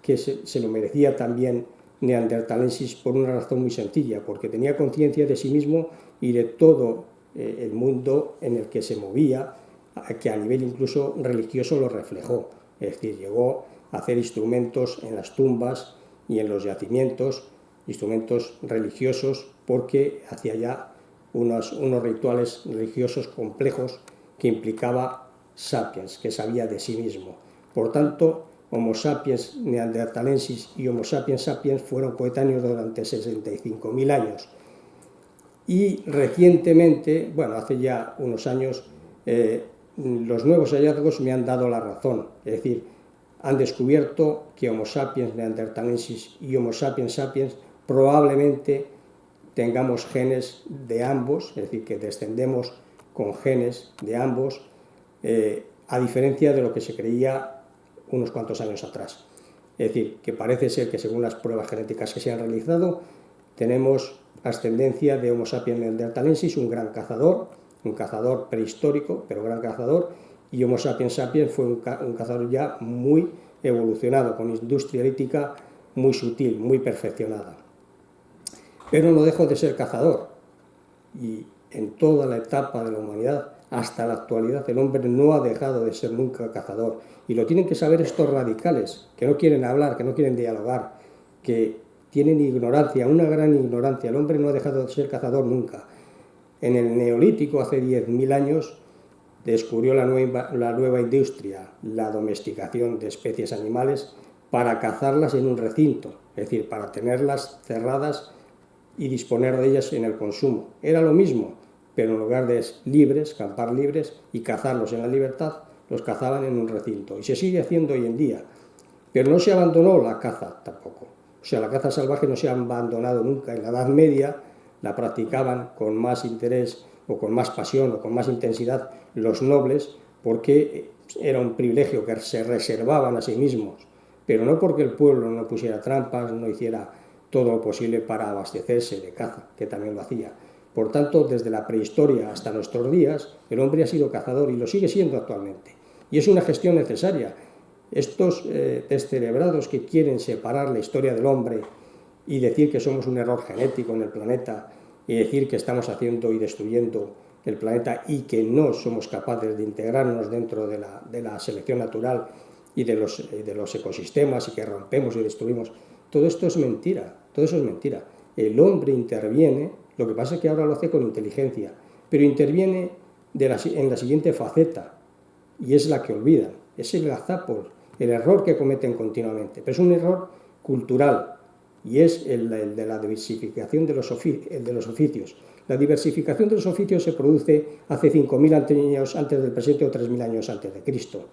que se lo merecía también neanderthalensis por una razón muy sencilla, porque tenía conciencia de sí mismo y de todo el mundo en el que se movía, que a nivel incluso religioso lo reflejó. Es decir, llegó a hacer instrumentos en las tumbas y en los yacimientos, instrumentos religiosos, porque hacía ya unos rituales religiosos complejos que implicaba sapiens, que sabía de sí mismo. Por tanto, Homo sapiens neanderthalensis y Homo sapiens sapiens fueron coetáneos durante 65.000 años. Y recientemente, bueno, hace ya unos años, los nuevos hallazgos me han dado la razón. Es decir, han descubierto que Homo sapiens neanderthalensis y Homo sapiens sapiens probablemente tengamos genes de ambos, es decir, que descendemos con genes de ambos, a diferencia de lo que se creía unos cuantos años atrás. Es decir, que parece ser que según las pruebas genéticas que se han realizado, tenemos ascendencia de Homo sapiens neanderthalensis, un gran cazador, un cazador prehistórico, pero gran cazador, y Homo sapiens sapiens fue un cazador ya muy evolucionado, con industria lítica muy sutil, muy perfeccionada. Pero no dejó de ser cazador, y en toda la etapa de la humanidad, hasta la actualidad, el hombre no ha dejado de ser nunca cazador. Y lo tienen que saber estos radicales, que no quieren hablar, que no quieren dialogar, que tienen ignorancia, una gran ignorancia. El hombre no ha dejado de ser cazador nunca. En el Neolítico, hace 10.000 años, descubrió la nueva industria, la domesticación de especies animales para cazarlas en un recinto, es decir, para tenerlas cerradas y disponer de ellas en el consumo. Era lo mismo, pero en lugar de libres, campar libres y cazarlos en la libertad, los cazaban en un recinto. Y se sigue haciendo hoy en día. Pero no se abandonó la caza tampoco. O sea, la caza salvaje no se ha abandonado nunca. En la Edad Media la practicaban con más interés o con más pasión o con más intensidad los nobles, porque era un privilegio que se reservaban a sí mismos, pero no porque el pueblo no pusiera trampas, no hiciera todo lo posible para abastecerse de caza, que también lo hacía. Por tanto, desde la prehistoria hasta nuestros días, el hombre ha sido cazador y lo sigue siendo actualmente. Y es una gestión necesaria. Estos descerebrados que quieren separar la historia del hombre y decir que somos un error genético en el planeta y decir que estamos haciendo y destruyendo el planeta y que no somos capaces de integrarnos dentro de la selección natural y de los ecosistemas y que rompemos y destruimos, todo esto es mentira, todo eso es mentira. El hombre interviene, lo que pasa es que ahora lo hace con inteligencia, pero interviene en la siguiente faceta, y es la que olvidan, es el gazapos, el error que cometen continuamente, pero es un error cultural, y es el de la diversificación de los oficios. La diversificación de los oficios se produce hace 5.000 años antes del presente o 3.000 años antes de Cristo,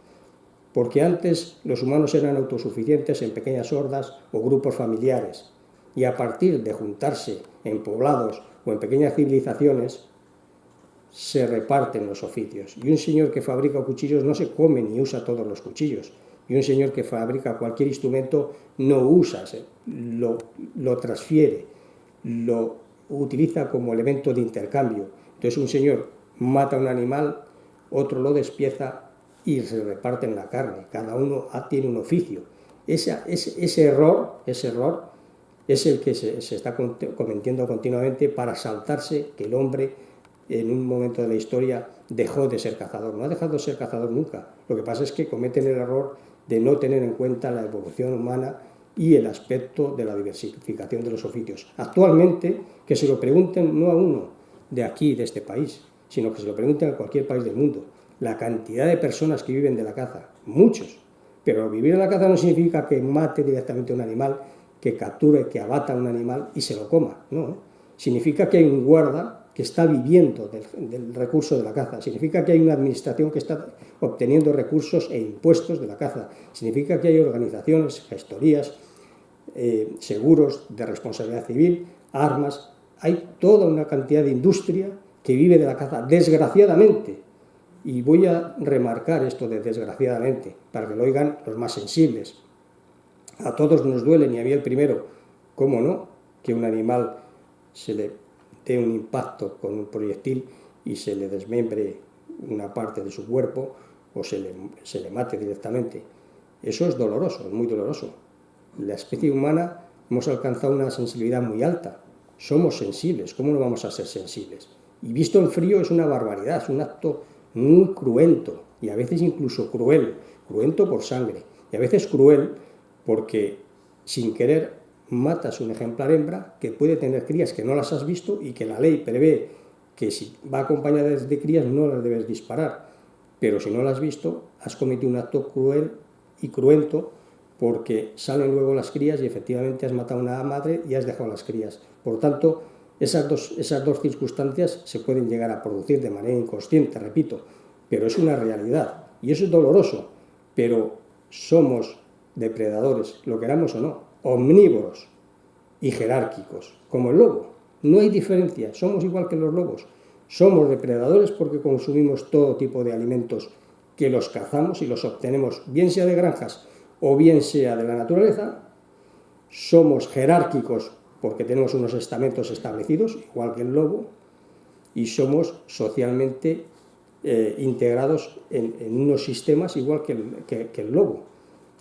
porque antes los humanos eran autosuficientes en pequeñas hordas o grupos familiares, y a partir de juntarse en poblados o en pequeñas civilizaciones, se reparten los oficios. Y un señor que fabrica cuchillos no se come ni usa todos los cuchillos. Y un señor que fabrica cualquier instrumento no usa, lo transfiere, lo utiliza como elemento de intercambio. Entonces un señor mata a un animal, otro lo despieza y se reparten la carne. Cada uno tiene un oficio. Ese error es el que se está cometiendo continuamente para saltarse que el hombre en un momento de la historia dejó de ser cazador. No ha dejado de ser cazador nunca. Lo que pasa es que cometen el error de no tener en cuenta la evolución humana y el aspecto de la diversificación de los oficios. Actualmente, que se lo pregunten no a uno de aquí, de este país, sino que se lo pregunten a cualquier país del mundo. La cantidad de personas que viven de la caza, muchos. Pero vivir en la caza no significa que mate directamente a un animal, que capture, que abata a un animal y se lo coma. No, significa que hay un guarda que está viviendo del recurso de la caza. Significa que hay una administración que está obteniendo recursos e impuestos de la caza. Significa que hay organizaciones, gestorías, seguros de responsabilidad civil, armas. Hay toda una cantidad de industria que vive de la caza, desgraciadamente. Y voy a remarcar esto de desgraciadamente, para que lo oigan los más sensibles. A todos nos duele, ni a mí el primero, ¿cómo no?, que un animal se le dé un impacto con un proyectil y se le desmembre una parte de su cuerpo o se le mate directamente. Eso es doloroso, es muy doloroso. La especie humana hemos alcanzado una sensibilidad muy alta. Somos sensibles, ¿cómo no vamos a ser sensibles? Y visto en frío es una barbaridad, es un acto muy cruento y a veces incluso cruel, cruento por sangre y a veces cruel porque sin querer matas un ejemplar hembra que puede tener crías que no las has visto y que la ley prevé que si va acompañada de crías no las debes disparar. pero si no lo has visto, has cometido un acto cruel y cruento, porque salen luego las crías y efectivamente has matado a una madre y has dejado a las crías. Por tanto, esas dos circunstancias se pueden llegar a producir de manera inconsciente, repito, pero es una realidad y eso es doloroso, pero somos depredadores, lo queramos o no, omnívoros y jerárquicos, como el lobo. No hay diferencia, somos igual que los lobos. Somos depredadores porque consumimos todo tipo de alimentos que los cazamos y los obtenemos, bien sea de granjas o bien sea de la naturaleza. Somos jerárquicos porque tenemos unos estamentos establecidos, igual que el lobo, y somos socialmente integrados en unos sistemas igual que el lobo,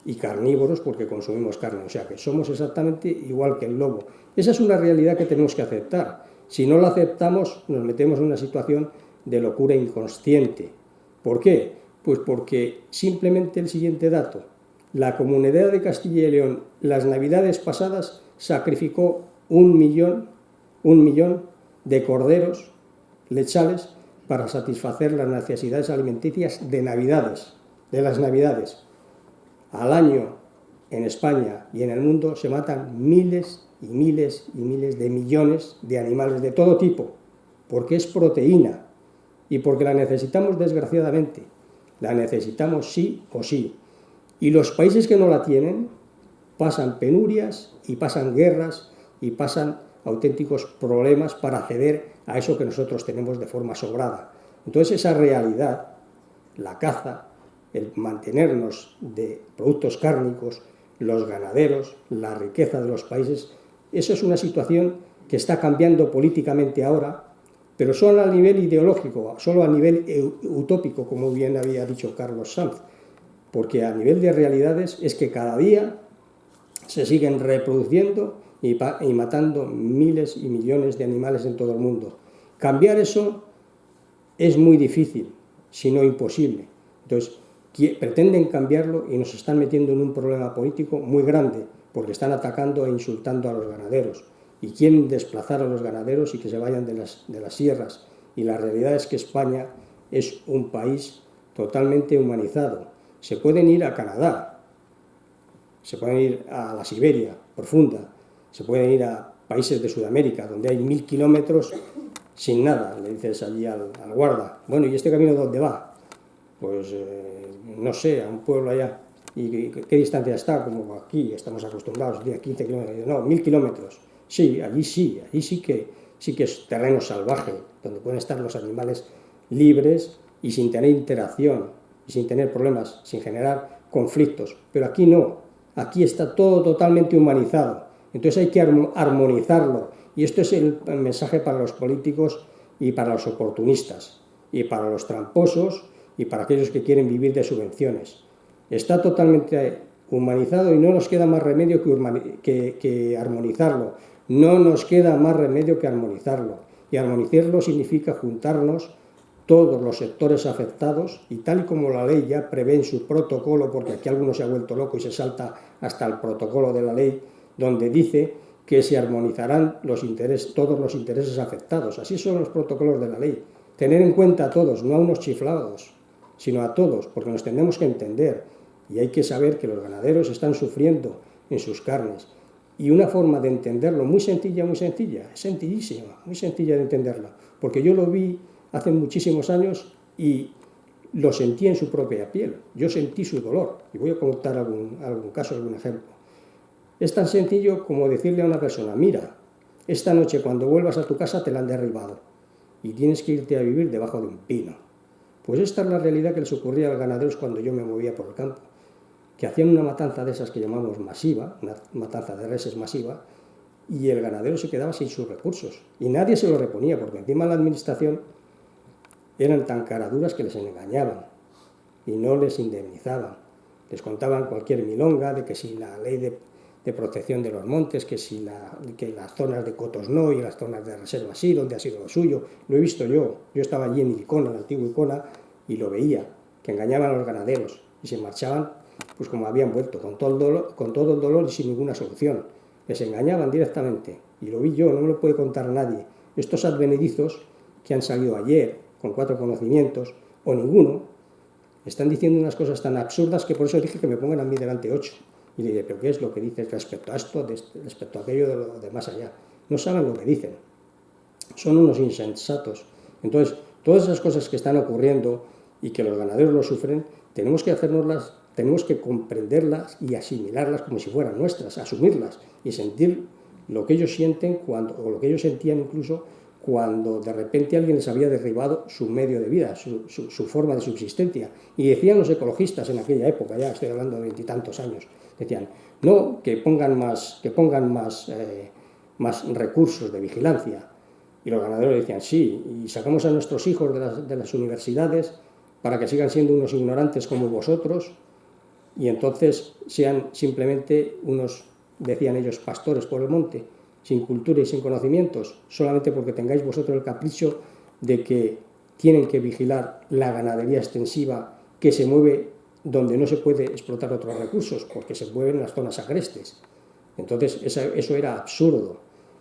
y carnívoros porque consumimos carne, o sea que somos exactamente igual que el lobo. Esa es una realidad que tenemos que aceptar. Si no la aceptamos, nos metemos en una situación de locura inconsciente. ¿Por qué? Pues porque simplemente el siguiente dato: la Comunidad de Castilla y León, las navidades pasadas, sacrificó 1 millón de corderos lechales para satisfacer las necesidades alimenticias de las navidades. Al año, en España y en el mundo, se matan miles y miles y miles de millones de animales de todo tipo, porque es proteína y porque la necesitamos desgraciadamente. La necesitamos sí o sí. Y los países que no la tienen pasan penurias y pasan guerras y pasan auténticos problemas para acceder a eso que nosotros tenemos de forma sobrada. Entonces esa realidad, la caza, el mantenernos de productos cárnicos, los ganaderos, la riqueza de los países, eso es una situación que está cambiando políticamente ahora, pero solo a nivel ideológico, solo a nivel utópico, como bien había dicho Carlos Sanz, porque a nivel de realidades es que cada día se siguen reproduciendo y matando miles y millones de animales en todo el mundo. Cambiar eso es muy difícil, si no imposible. Entonces, pretenden cambiarlo y nos están metiendo en un problema político muy grande, porque están atacando e insultando a los ganaderos y quieren desplazar a los ganaderos y que se vayan de las sierras. Y la realidad es que España es un país totalmente humanizado. Se pueden ir a Canadá, se pueden ir a la Siberia profunda, se pueden ir a países de Sudamérica, donde hay 1000 kilómetros sin nada. Le dices allí al guarda: bueno, ¿y este camino dónde va? Pues no sé, a un pueblo allá. ¿Y qué distancia está? Como aquí estamos acostumbrados, 10, 15 kilómetros. No, 1000 kilómetros. Sí, allí sí que es terreno salvaje, donde pueden estar los animales libres y sin tener interacción, y sin tener problemas, sin generar conflictos. Pero aquí no, aquí está todo totalmente humanizado. Entonces hay que armonizarlo. Y esto es el mensaje para los políticos y para los oportunistas, y para los tramposos, y para aquellos que quieren vivir de subvenciones. Está totalmente humanizado y no nos queda más remedio que armonizarlo. No nos queda más remedio que armonizarlo. Y armonizarlo significa juntarnos todos los sectores afectados, y tal y como la ley ya prevé en su protocolo, porque aquí alguno se ha vuelto loco y se salta hasta el protocolo de la ley, donde dice que se armonizarán todos los intereses afectados. Así son los protocolos de la ley. Tener en cuenta a todos, no a unos chiflados, sino a todos, porque nos tenemos que entender. Y hay que saber que los ganaderos están sufriendo en sus carnes. Y una forma de entenderlo muy sencilla, es sencillísima, muy sencilla de entenderla, porque yo lo vi hace muchísimos años y lo sentí en su propia piel. Yo sentí su dolor, y voy a contar algún caso, algún ejemplo. Es tan sencillo como decirle a una persona: mira, esta noche cuando vuelvas a tu casa te la han derribado y tienes que irte a vivir debajo de un pino. Pues esta es la realidad que les ocurría a los ganaderos cuando yo me movía por el campo, que hacían una matanza de esas que llamamos masiva, una matanza de reses masiva, y el ganadero se quedaba sin sus recursos. Y nadie se lo reponía, porque encima la administración eran tan caraduras que les engañaban y no les indemnizaban. Les contaban cualquier milonga de que si la ley de protección de los montes, que las zonas de cotos no, y las zonas de reserva sí, donde ha sido lo suyo. Lo he visto yo estaba allí en Icona, en el antiguo Icona, y lo veía, que engañaban a los ganaderos y se marchaban pues como habían vuelto, con todo el dolor y sin ninguna solución. Les engañaban directamente, y lo vi yo, no me lo puede contar nadie. Estos advenedizos que han salido ayer con 4 conocimientos, o ninguno, Están diciendo unas cosas tan absurdas que por eso dije que me pongan a mí delante 8. Y le dije, ¿pero qué es lo que dices respecto a esto, respecto a aquello de lo de más allá? No saben lo que dicen. Son unos insensatos. Entonces, todas esas cosas que están ocurriendo y que los ganaderos lo sufren, tenemos que comprenderlas y asimilarlas como si fueran nuestras, asumirlas y sentir lo que ellos sienten o lo que ellos sentían incluso cuando de repente alguien les había derribado su medio de vida, su forma de subsistencia. Y decían los ecologistas en aquella época, ya estoy hablando de 20 y tantos años, decían, no, que pongan más recursos de vigilancia. Y los ganaderos decían, sí, y sacamos a nuestros hijos de las universidades para que sigan siendo unos ignorantes como vosotros, y entonces sean simplemente unos, decían ellos, pastores por el monte, sin cultura y sin conocimientos, solamente porque tengáis vosotros el capricho de que tienen que vigilar la ganadería extensiva que se mueve donde no se puede explotar otros recursos, porque se mueven en las zonas agrestes. Entonces, eso era absurdo.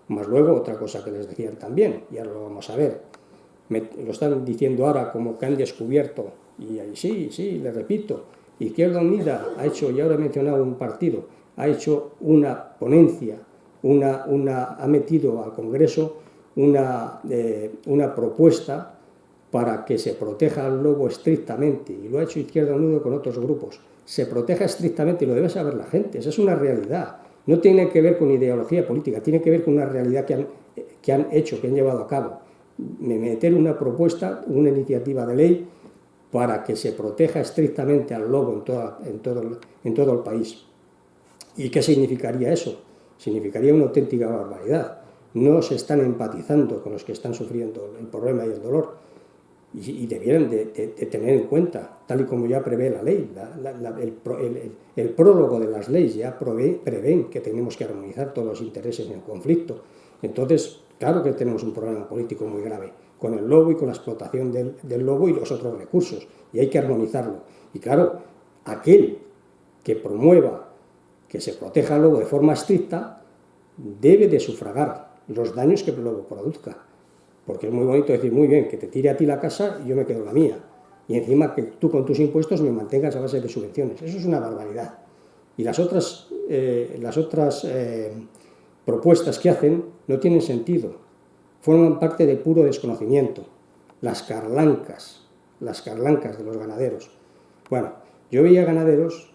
Más luego, otra cosa que les decían también, y ahora lo vamos a ver, lo están diciendo ahora como que han descubierto, y ahí sí, les repito, Izquierda Unida ha hecho, y ahora he mencionado un partido, ha hecho una ponencia, ha metido al Congreso una propuesta para que se proteja al lobo estrictamente, y lo ha hecho Izquierda Unida con otros grupos. Se proteja estrictamente, y lo debe saber la gente, esa es una realidad. No tiene que ver con ideología política, tiene que ver con una realidad que han hecho, que han llevado a cabo. Meter una propuesta, una iniciativa de ley para que se proteja estrictamente al lobo en todo el país. ¿Y qué significaría eso? Significaría una auténtica barbaridad. No se están empatizando con los que están sufriendo el problema y el dolor. Y debieran de tener en cuenta, tal y como ya prevé la ley, el prólogo de las leyes ya prevén que tenemos que armonizar todos los intereses en el conflicto. Entonces, claro que tenemos un problema político muy grave con el lobo y con la explotación del lobo y los otros recursos, y hay que armonizarlo. Y claro, aquel que promueva que se proteja al lobo de forma estricta debe de sufragar los daños que el lobo produzca. Porque es muy bonito decir, muy bien, que te tire a ti la casa y yo me quedo la mía. Y encima que tú con tus impuestos me mantengas a base de subvenciones. Eso es una barbaridad. Y las otras propuestas que hacen no tienen sentido. Forman parte de puro desconocimiento. Las carlancas de los ganaderos. Bueno, yo veía ganaderos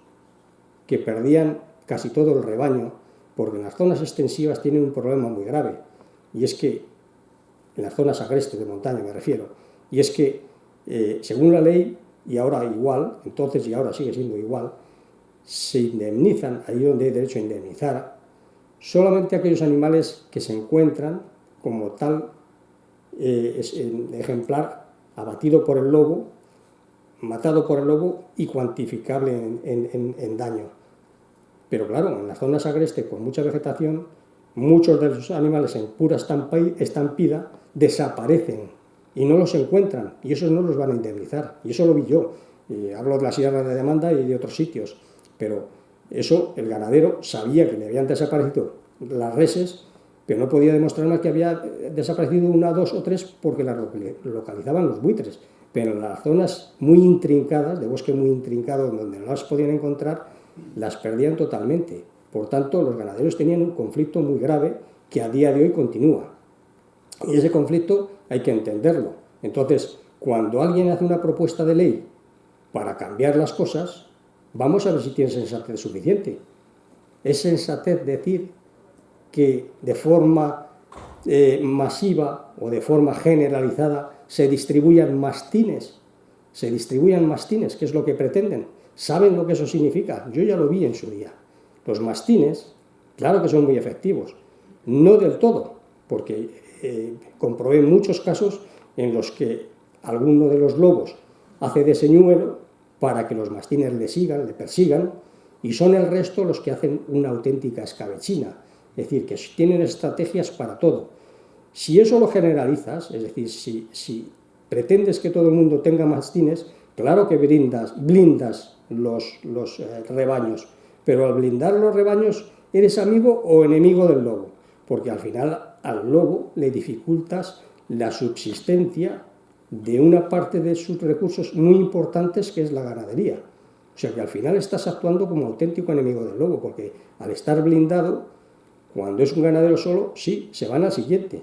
que perdían casi todo el rebaño porque en las zonas extensivas tienen un problema muy grave. Y es que en las zonas agrestes de montaña me refiero, y es que según la ley, y ahora igual, entonces y ahora sigue siendo igual, se indemnizan, ahí donde hay derecho a indemnizar, solamente aquellos animales que se encuentran como tal ejemplar abatido por el lobo, matado por el lobo y cuantificable en daño. Pero claro, en las zonas agrestes con mucha vegetación, muchos de los animales en pura estampida desaparecen y no los encuentran, y esos no los van a indemnizar. Y eso lo vi yo. Hablo de la Sierra de Demanda y de otros sitios, pero eso el ganadero sabía que le habían desaparecido las reses, pero no podía demostrar más que había desaparecido una, dos o tres porque las localizaban los buitres. Pero en las zonas muy intrincadas, de bosque muy intrincado, donde no las podían encontrar, las perdían totalmente. Por tanto, los ganaderos tenían un conflicto muy grave que a día de hoy continúa. Y ese conflicto hay que entenderlo. Entonces, cuando alguien hace una propuesta de ley para cambiar las cosas, vamos a ver si tiene sensatez suficiente. ¿Es sensatez decir que de forma masiva o de forma generalizada se distribuyan mastines? Se distribuyan mastines, ¿qué es lo que pretenden? ¿Saben lo que eso significa? Yo ya lo vi en su día. Los mastines, claro que son muy efectivos, no del todo, porque comprobé muchos casos en los que alguno de los lobos hace de señuelo para que los mastines le persigan, y son el resto los que hacen una auténtica escabechina, es decir, que tienen estrategias para todo. Si eso lo generalizas, es decir, si pretendes que todo el mundo tenga mastines, claro que blindas los rebaños, pero al blindar los rebaños eres amigo o enemigo del lobo, porque al final al lobo le dificultas la subsistencia de una parte de sus recursos muy importantes, que es la ganadería. O sea que al final estás actuando como auténtico enemigo del lobo, porque al estar blindado, cuando es un ganadero solo, sí, se van al siguiente.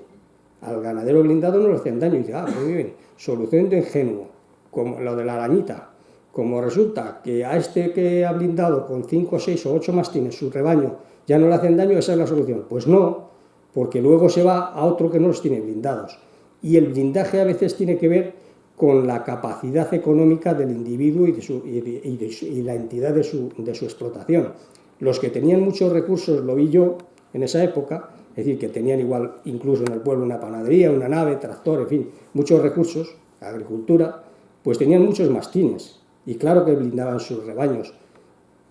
Al ganadero blindado no le hacen daño y dice, muy bien, solución de ingenuo, como lo de la arañita. Como resulta que a este que ha blindado con 5, 6 o 8 mastines su rebaño ya no le hacen daño, esa es la solución. Pues no, porque luego se va a otro que no los tiene blindados. Y el blindaje a veces tiene que ver con la capacidad económica del individuo y la entidad de su explotación. Los que tenían muchos recursos, lo vi yo en esa época, es decir, que tenían igual incluso en el pueblo una panadería, una nave, tractor, en fin, muchos recursos, agricultura, pues tenían muchos mastines. Y claro que blindaban sus rebaños,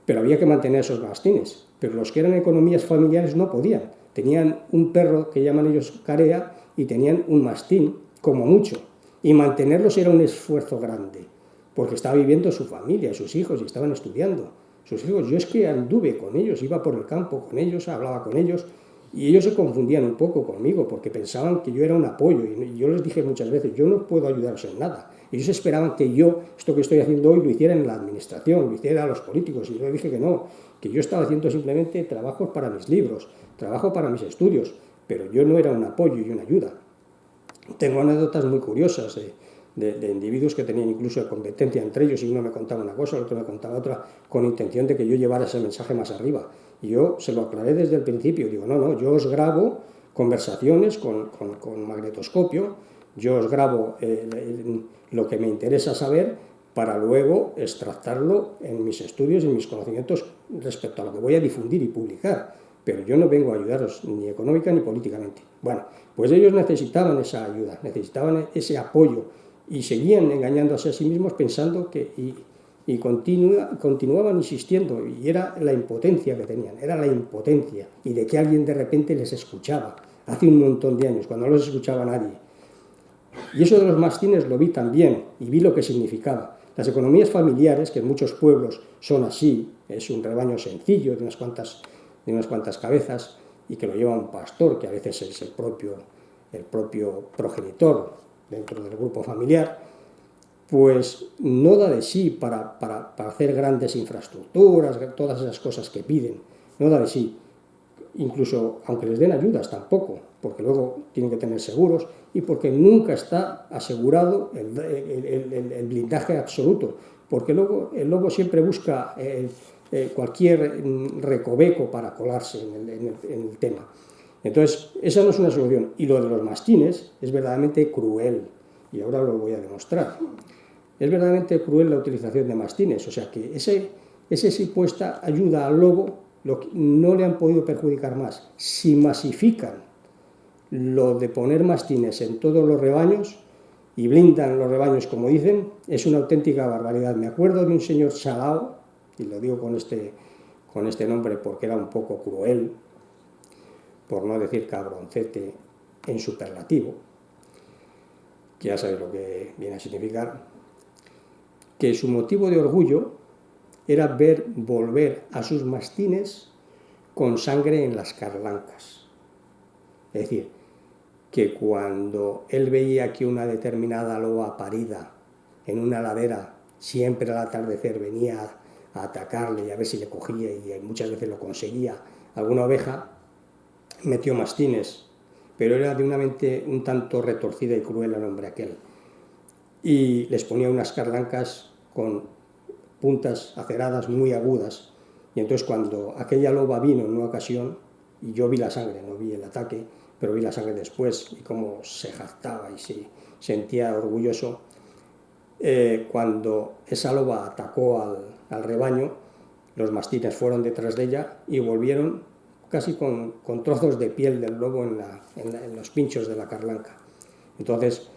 pero había que mantener esos mastines. Pero los que eran economías familiares no podían. Tenían un perro que llaman ellos carea y tenían un mastín, como mucho. Y mantenerlos era un esfuerzo grande, porque estaba viviendo su familia, sus hijos, y estaban estudiando. Sus hijos, yo es que anduve con ellos, iba por el campo con ellos, hablaba con ellos, y ellos se confundían un poco conmigo, porque pensaban que yo era un apoyo, y yo les dije muchas veces, yo no puedo ayudaros en nada. Ellos esperaban que yo, esto que estoy haciendo hoy, lo hiciera en la administración, lo hiciera a los políticos, y yo les dije que no, que yo estaba haciendo simplemente trabajos para mis libros, trabajo para mis estudios, pero yo no era un apoyo y una ayuda. Tengo anécdotas muy curiosas de individuos que tenían incluso competencia entre ellos, y uno me contaba una cosa, el otro me contaba otra, con intención de que yo llevara ese mensaje más arriba. Y yo se lo aclaré desde el principio, digo, no, yo os grabo conversaciones con magnetoscopio, yo os grabo lo que me interesa saber para luego extractarlo en mis estudios, en mis conocimientos respecto a lo que voy a difundir y publicar. Pero yo no vengo a ayudaros ni económica ni políticamente. Bueno, pues ellos necesitaban esa ayuda, necesitaban ese apoyo y seguían engañándose a sí mismos pensando que... Y continuaban insistiendo, y era la impotencia que tenían, era la impotencia, y de que alguien de repente les escuchaba, hace un montón de años, cuando no les escuchaba nadie. Y eso de los mastines lo vi también, y vi lo que significaba. Las economías familiares, que en muchos pueblos son así, es un rebaño sencillo de unas cuantas cabezas, y que lo lleva un pastor, que a veces es el propio progenitor dentro del grupo familiar, pues no da de sí para hacer grandes infraestructuras, todas esas cosas que piden, no da de sí. Incluso, aunque les den ayudas, tampoco, porque luego tienen que tener seguros y porque nunca está asegurado el blindaje absoluto, porque luego el lobo siempre busca cualquier recoveco para colarse en el tema. Entonces, esa no es una solución. Y lo de los mastines es verdaderamente cruel, y ahora lo voy a demostrar. Es verdaderamente cruel la utilización de mastines, o sea que esa supuesta ayuda al lobo no le han podido perjudicar más. Si masifican lo de poner mastines en todos los rebaños y blindan los rebaños como dicen, es una auténtica barbaridad. Me acuerdo de un señor Chalao, y lo digo con este nombre porque era un poco cruel, por no decir cabroncete en superlativo, que ya sabéis lo que viene a significar, que su motivo de orgullo era ver volver a sus mastines con sangre en las carlancas. Es decir, que cuando él veía que una determinada loba parida en una ladera, siempre al atardecer venía a atacarle y a ver si le cogía, y muchas veces lo conseguía, alguna oveja, metió mastines, pero era de una mente un tanto retorcida y cruel el hombre aquel. Y les ponía unas carlancas con puntas aceradas muy agudas, y entonces cuando aquella loba vino en una ocasión, y yo vi la sangre, no vi el ataque, pero vi la sangre después, y cómo se jactaba y se sentía orgulloso, cuando esa loba atacó al rebaño, los mastines fueron detrás de ella y volvieron casi con trozos de piel del lobo en los pinchos de la carlanca. Entonces,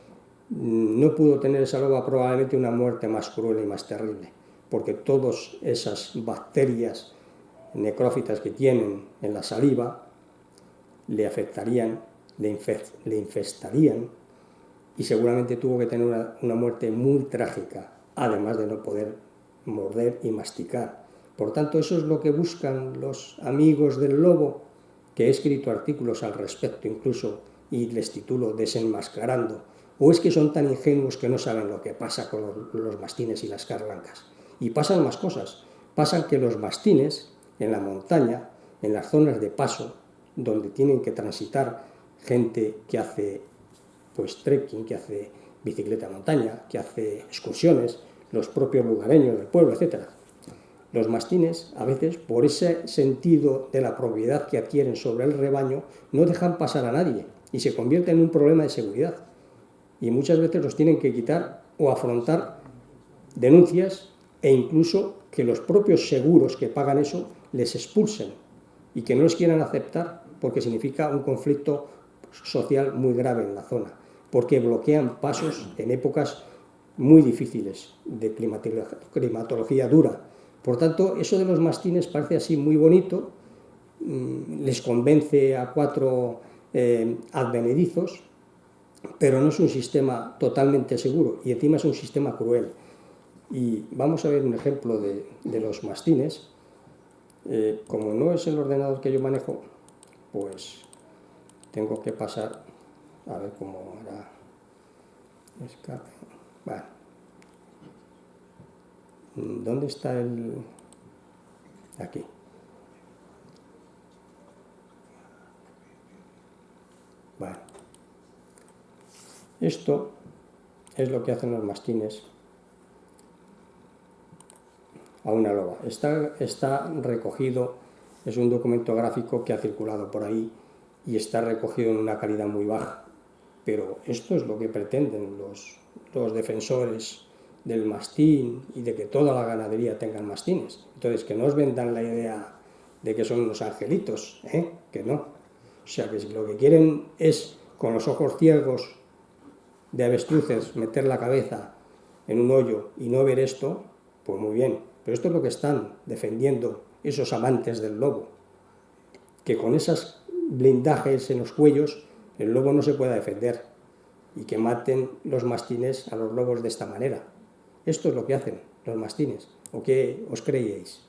no pudo tener esa loba probablemente una muerte más cruel y más terrible, porque todas esas bacterias necrófitas que tienen en la saliva le afectarían, le infestarían, y seguramente tuvo que tener una muerte muy trágica, además de no poder morder y masticar. Por tanto, eso es lo que buscan los amigos del lobo, que he escrito artículos al respecto incluso, y les titulo Desenmascarando, ¿O es que son tan ingenuos que no saben lo que pasa con los mastines y las carlancas? Y pasan más cosas. Pasan que los mastines en la montaña, en las zonas de paso, donde tienen que transitar gente que hace pues trekking, que hace bicicleta de montaña, que hace excursiones, los propios lugareños del pueblo, etc. Los mastines, a veces, por ese sentido de la propiedad que adquieren sobre el rebaño, no dejan pasar a nadie y se convierte en un problema de seguridad. Y muchas veces los tienen que quitar o afrontar denuncias e incluso que los propios seguros que pagan eso les expulsen y que no los quieran aceptar porque significa un conflicto social muy grave en la zona, porque bloquean pasos en épocas muy difíciles de climatología dura. Por tanto, eso de los mastines parece así muy bonito, les convence a 4 advenedizos, pero no es un sistema totalmente seguro y encima es un sistema cruel. Y vamos a ver un ejemplo de los mastines. Como no es el ordenador que yo manejo, pues tengo que pasar a ver cómo era. Escape. Bueno. ¿Dónde está el...? Aquí. Bueno. Esto es lo que hacen los mastines a una loba. Está recogido, es un documento gráfico que ha circulado por ahí y está recogido en una calidad muy baja. Pero esto es lo que pretenden los defensores del mastín y de que toda la ganadería tenga mastines. Entonces, que no os vendan la idea de que son unos angelitos, que no. O sea, que si lo que quieren es, con los ojos ciegos de avestruces, meter la cabeza en un hoyo y no ver esto, pues muy bien. Pero esto es lo que están defendiendo esos amantes del lobo, que con esos blindajes en los cuellos el lobo no se pueda defender y que maten los mastines a los lobos de esta manera. Esto es lo que hacen los mastines. ¿O qué os creíais?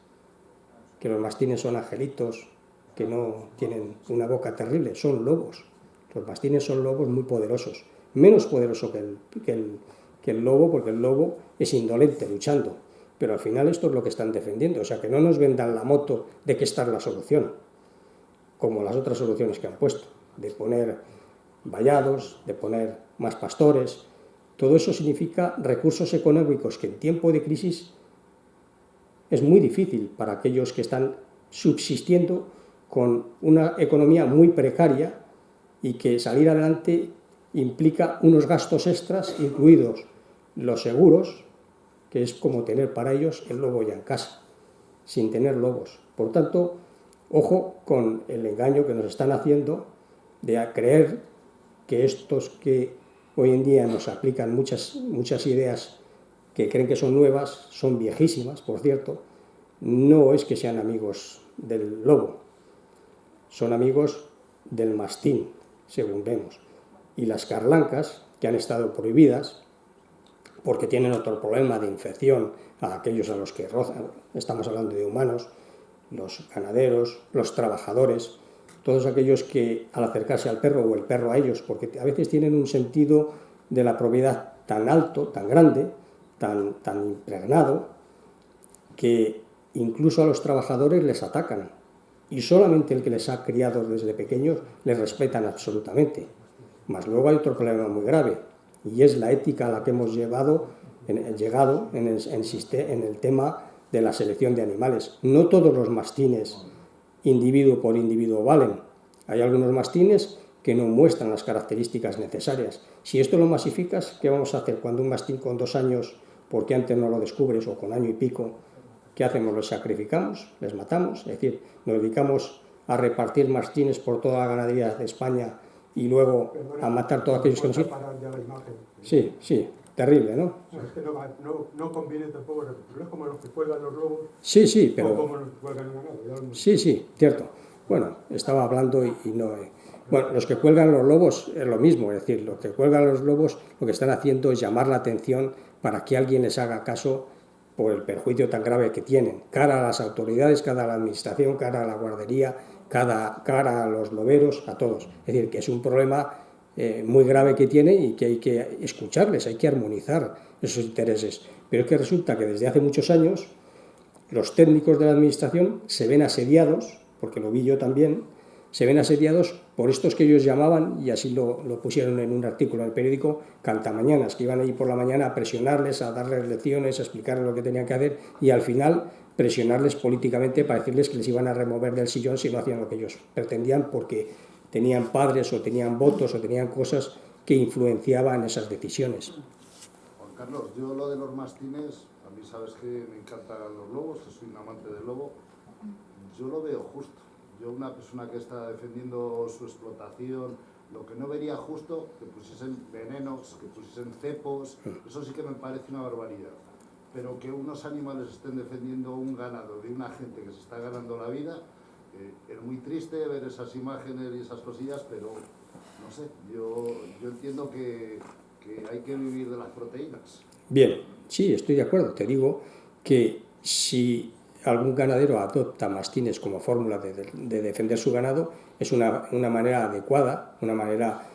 ¿Que los mastines son angelitos, que no tienen una boca terrible? Son lobos. Los mastines son lobos muy poderosos. Menos poderoso que el lobo, porque el lobo es indolente, luchando. Pero al final esto es lo que están defendiendo. O sea, que no nos vendan la moto de que esta es la solución, como las otras soluciones que han puesto, de poner vallados, de poner más pastores. Todo eso significa recursos económicos que en tiempo de crisis es muy difícil para aquellos que están subsistiendo con una economía muy precaria y que salir adelante implica unos gastos extras, incluidos los seguros, que es como tener para ellos el lobo ya en casa, sin tener lobos. Por tanto, ojo con el engaño que nos están haciendo de creer que estos que hoy en día nos aplican muchas ideas que creen que son nuevas, son viejísimas, por cierto, no es que sean amigos del lobo, son amigos del mastín, según vemos. Y las carlancas, que han estado prohibidas, porque tienen otro problema de infección a aquellos a los que rozan, estamos hablando de humanos, los ganaderos, los trabajadores, todos aquellos que al acercarse al perro o el perro a ellos, porque a veces tienen un sentido de la propiedad tan alto, tan grande, tan impregnado, que incluso a los trabajadores les atacan. Y solamente el que les ha criado desde pequeños les respetan absolutamente. Mas luego hay otro problema muy grave, y es la ética a la que hemos llegado en el tema de la selección de animales. No todos los mastines, individuo por individuo, valen. Hay algunos mastines que no muestran las características necesarias. Si esto lo masificas, ¿qué vamos a hacer cuando un mastín con 2 años, porque antes no lo descubres, o con año y pico, qué hacemos? ¿Los sacrificamos? ¿Les matamos? Es decir, nos dedicamos a repartir mastines por toda la ganadería de España y luego a matar todos aquellos que nos... Sí, sí, terrible, ¿no? Es que no conviene tampoco, no es como los que cuelgan los lobos. Sí, sí, pero... O como los que cuelgan los ganado. Sí, sí, cierto. Bueno, estaba hablando y no... Bueno, los que cuelgan los lobos es lo mismo, es decir, los que cuelgan los lobos lo que están haciendo es llamar la atención para que alguien les haga caso por el perjuicio tan grave que tienen, cara a las autoridades, cara a la administración, cara a la guardería, cara a los loberos, a todos. Es decir, que es un problema muy grave que tiene y que hay que escucharles, hay que armonizar esos intereses. Pero es que resulta que desde hace muchos años los técnicos de la administración se ven asediados, porque lo vi yo también, se ven asediados por estos que ellos llamaban, y así lo pusieron en un artículo en el periódico, cantamañanas, que iban ahí por la mañana a presionarles, a darles lecciones, a explicarles lo que tenían que hacer y al final presionarles políticamente para decirles que les iban a remover del sillón si no hacían lo que ellos pretendían, porque tenían padres o tenían votos o tenían cosas que influenciaban esas decisiones. Juan Carlos, yo lo de los mastines, a mí sabes que me encantan los lobos, que soy un amante del lobo, yo lo veo justo. Yo, una persona que está defendiendo su explotación, lo que no vería justo, que pusiesen venenos, que pusiesen cepos, eso sí que me parece una barbaridad. Pero que unos animales estén defendiendo un ganado de una gente que se está ganando la vida, es muy triste ver esas imágenes y esas cosillas, pero no sé, yo entiendo que hay que vivir de las proteínas. Bien, sí, estoy de acuerdo. Te digo que si algún ganadero adopta mastines como fórmula de defender su ganado, es una manera adecuada, una manera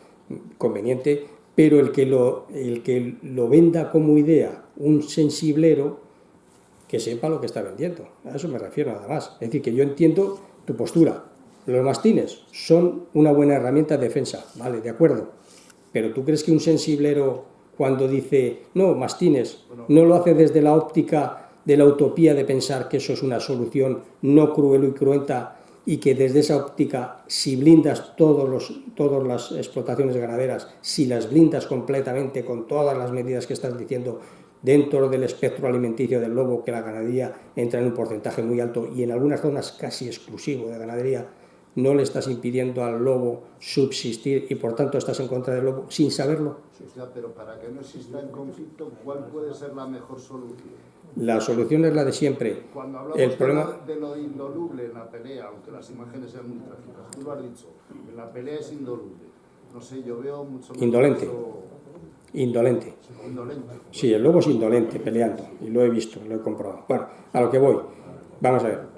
conveniente, pero el que lo venda como idea un sensiblero, que sepa lo que está vendiendo. A eso me refiero nada más. Es decir, que yo entiendo tu postura. Los mastines son una buena herramienta de defensa, vale, de acuerdo, pero ¿tú crees que un sensiblero, cuando dice no, mastines, no lo hace desde la óptica de la utopía de pensar que eso es una solución no cruel y cruenta, y que desde esa óptica, si blindas todas las explotaciones ganaderas, si las blindas completamente con todas las medidas que estás diciendo, dentro del espectro alimenticio del lobo, que la ganadería entra en un porcentaje muy alto y en algunas zonas casi exclusivo de ganadería, no le estás impidiendo al lobo subsistir y por tanto estás en contra del lobo sin saberlo? O sea, pero para que no exista el conflicto, ¿cuál puede ser la mejor solución? La solución es la de siempre. Cuando hablamos de lo indoluble en la pelea, aunque las imágenes sean muy trágicas, tú lo has dicho, en la pelea es indoluble. No sé, yo veo mucho... Indolente. Indolente. Sí, el lobo es indolente peleando, y lo he visto, lo he comprobado. Bueno, a lo que voy, vamos a ver.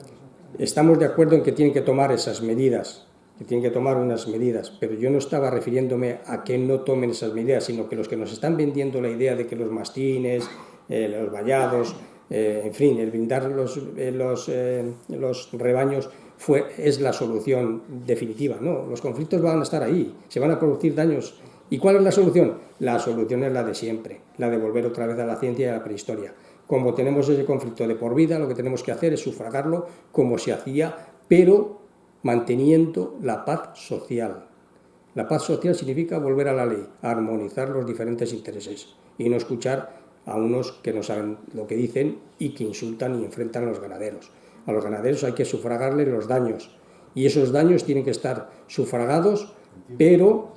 Estamos de acuerdo en que tienen que tomar esas medidas, que tienen que tomar unas medidas, pero yo no estaba refiriéndome a que no tomen esas medidas, sino que los que nos están vendiendo la idea de que los mastines, los vallados, en fin, el blindar los rebaños es la solución definitiva. No, los conflictos van a estar ahí, se van a producir daños. ¿Y cuál es la solución? La solución es la de siempre, la de volver otra vez a la ciencia y a la prehistoria. Como tenemos ese conflicto de por vida, lo que tenemos que hacer es sufragarlo como se hacía, pero manteniendo la paz social. La paz social significa volver a la ley, a armonizar los diferentes intereses y no escuchar a unos que no saben lo que dicen y que insultan y enfrentan a los ganaderos. A los ganaderos hay que sufragarles los daños y esos daños tienen que estar sufragados, pero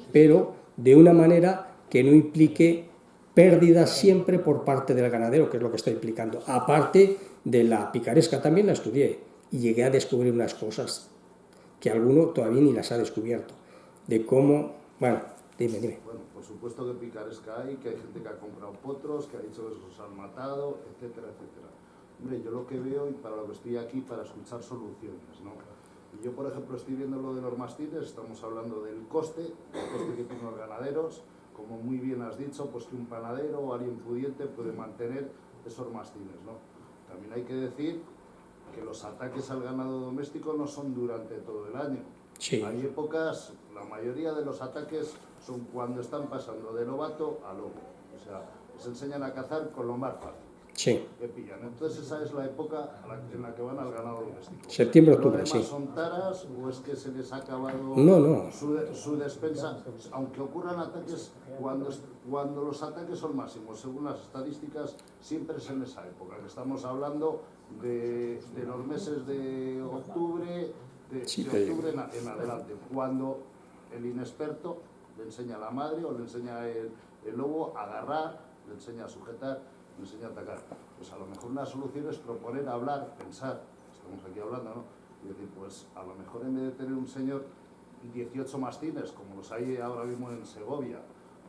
de una manera que no implique pérdidas siempre por parte del ganadero, que es lo que está implicando. Aparte de la picaresca, también la estudié y llegué a descubrir unas cosas que alguno todavía ni las ha descubierto, de cómo... Bueno, dime. Bueno, por supuesto que picaresca hay, que hay gente que ha comprado potros, que ha dicho que se los han matado, etcétera, etcétera. Hombre, yo lo que veo, y para lo que estoy aquí, para escuchar soluciones, ¿no? Y yo, por ejemplo, estoy viendo lo de los mastines, estamos hablando del coste que tienen los ganaderos, como muy bien has dicho, pues que un panadero o alguien pudiente puede mantener esos mastines, ¿no? También hay que decir que los ataques al ganado doméstico no son durante todo el año. Sí. Hay épocas, la mayoría de los ataques son cuando están pasando de lobato a lobo. O sea, les enseñan a cazar con lo más fácil. Sí. Que pillan. Entonces esa es la época en la que van al ganado doméstico. Septiembre, octubre, sí. ¿Son taras o es que se les ha acabado su despensa? Aunque ocurran ataques, cuando los ataques son máximos, según las estadísticas, siempre es en esa época, que estamos hablando de los meses de octubre, de octubre en adelante, cuando el inexperto le enseña a la madre o le enseña el lobo a agarrar, le enseña a sujetar, le enseña a atacar. Pues a lo mejor una solución es proponer, hablar, pensar, estamos aquí hablando, ¿no? Y decir, pues a lo mejor en vez de tener un señor 18 mastines, como los hay ahora mismo en Segovia,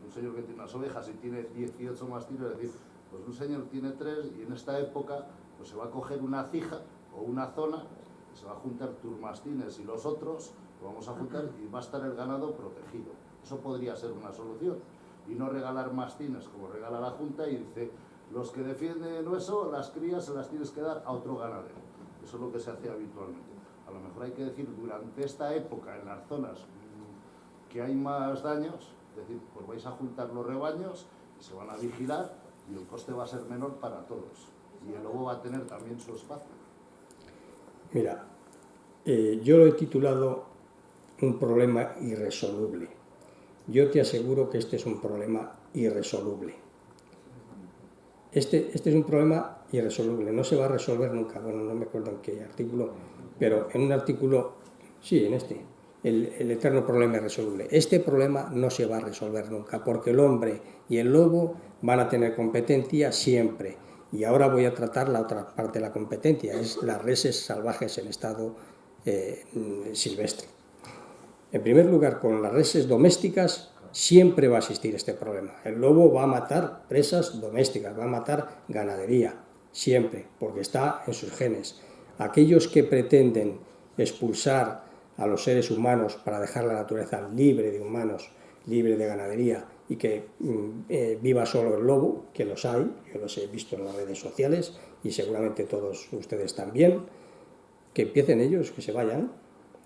un señor que tiene unas ovejas y tiene 18 mastines, es decir, pues un señor tiene 3 y en esta época pues se va a coger una cija o una zona, se va a juntar tus mastines y los otros, lo vamos a juntar y va a estar el ganado protegido. Eso podría ser una solución. Y no regalar mastines como regala la Junta y dice, los que defienden eso, las crías se las tienes que dar a otro ganadero. Eso es lo que se hace habitualmente. A lo mejor hay que decir, durante esta época, en las zonas que hay más daños, es decir, pues vais a juntar los rebaños y se van a vigilar y el coste va a ser menor para todos. Y el lobo va a tener también su espacio. Mira, yo lo he titulado un problema irresoluble. Yo te aseguro que este es un problema irresoluble. Este es un problema irresoluble, no se va a resolver nunca. Bueno, no me acuerdo en qué artículo, pero en un artículo, sí, en este, el eterno problema irresoluble. Este problema no se va a resolver nunca, porque el hombre y el lobo van a tener competencia siempre. Y ahora voy a tratar la otra parte de la competencia, es las reses salvajes en estado silvestre. En primer lugar, con las reses domésticas siempre va a existir este problema. El lobo va a matar presas domésticas, va a matar ganadería, siempre, porque está en sus genes. Aquellos que pretenden expulsar a los seres humanos para dejar la naturaleza libre de humanos, libre de ganadería, y que viva solo el lobo, que los hay, yo los he visto en las redes sociales, y seguramente todos ustedes también, que empiecen ellos, que se vayan,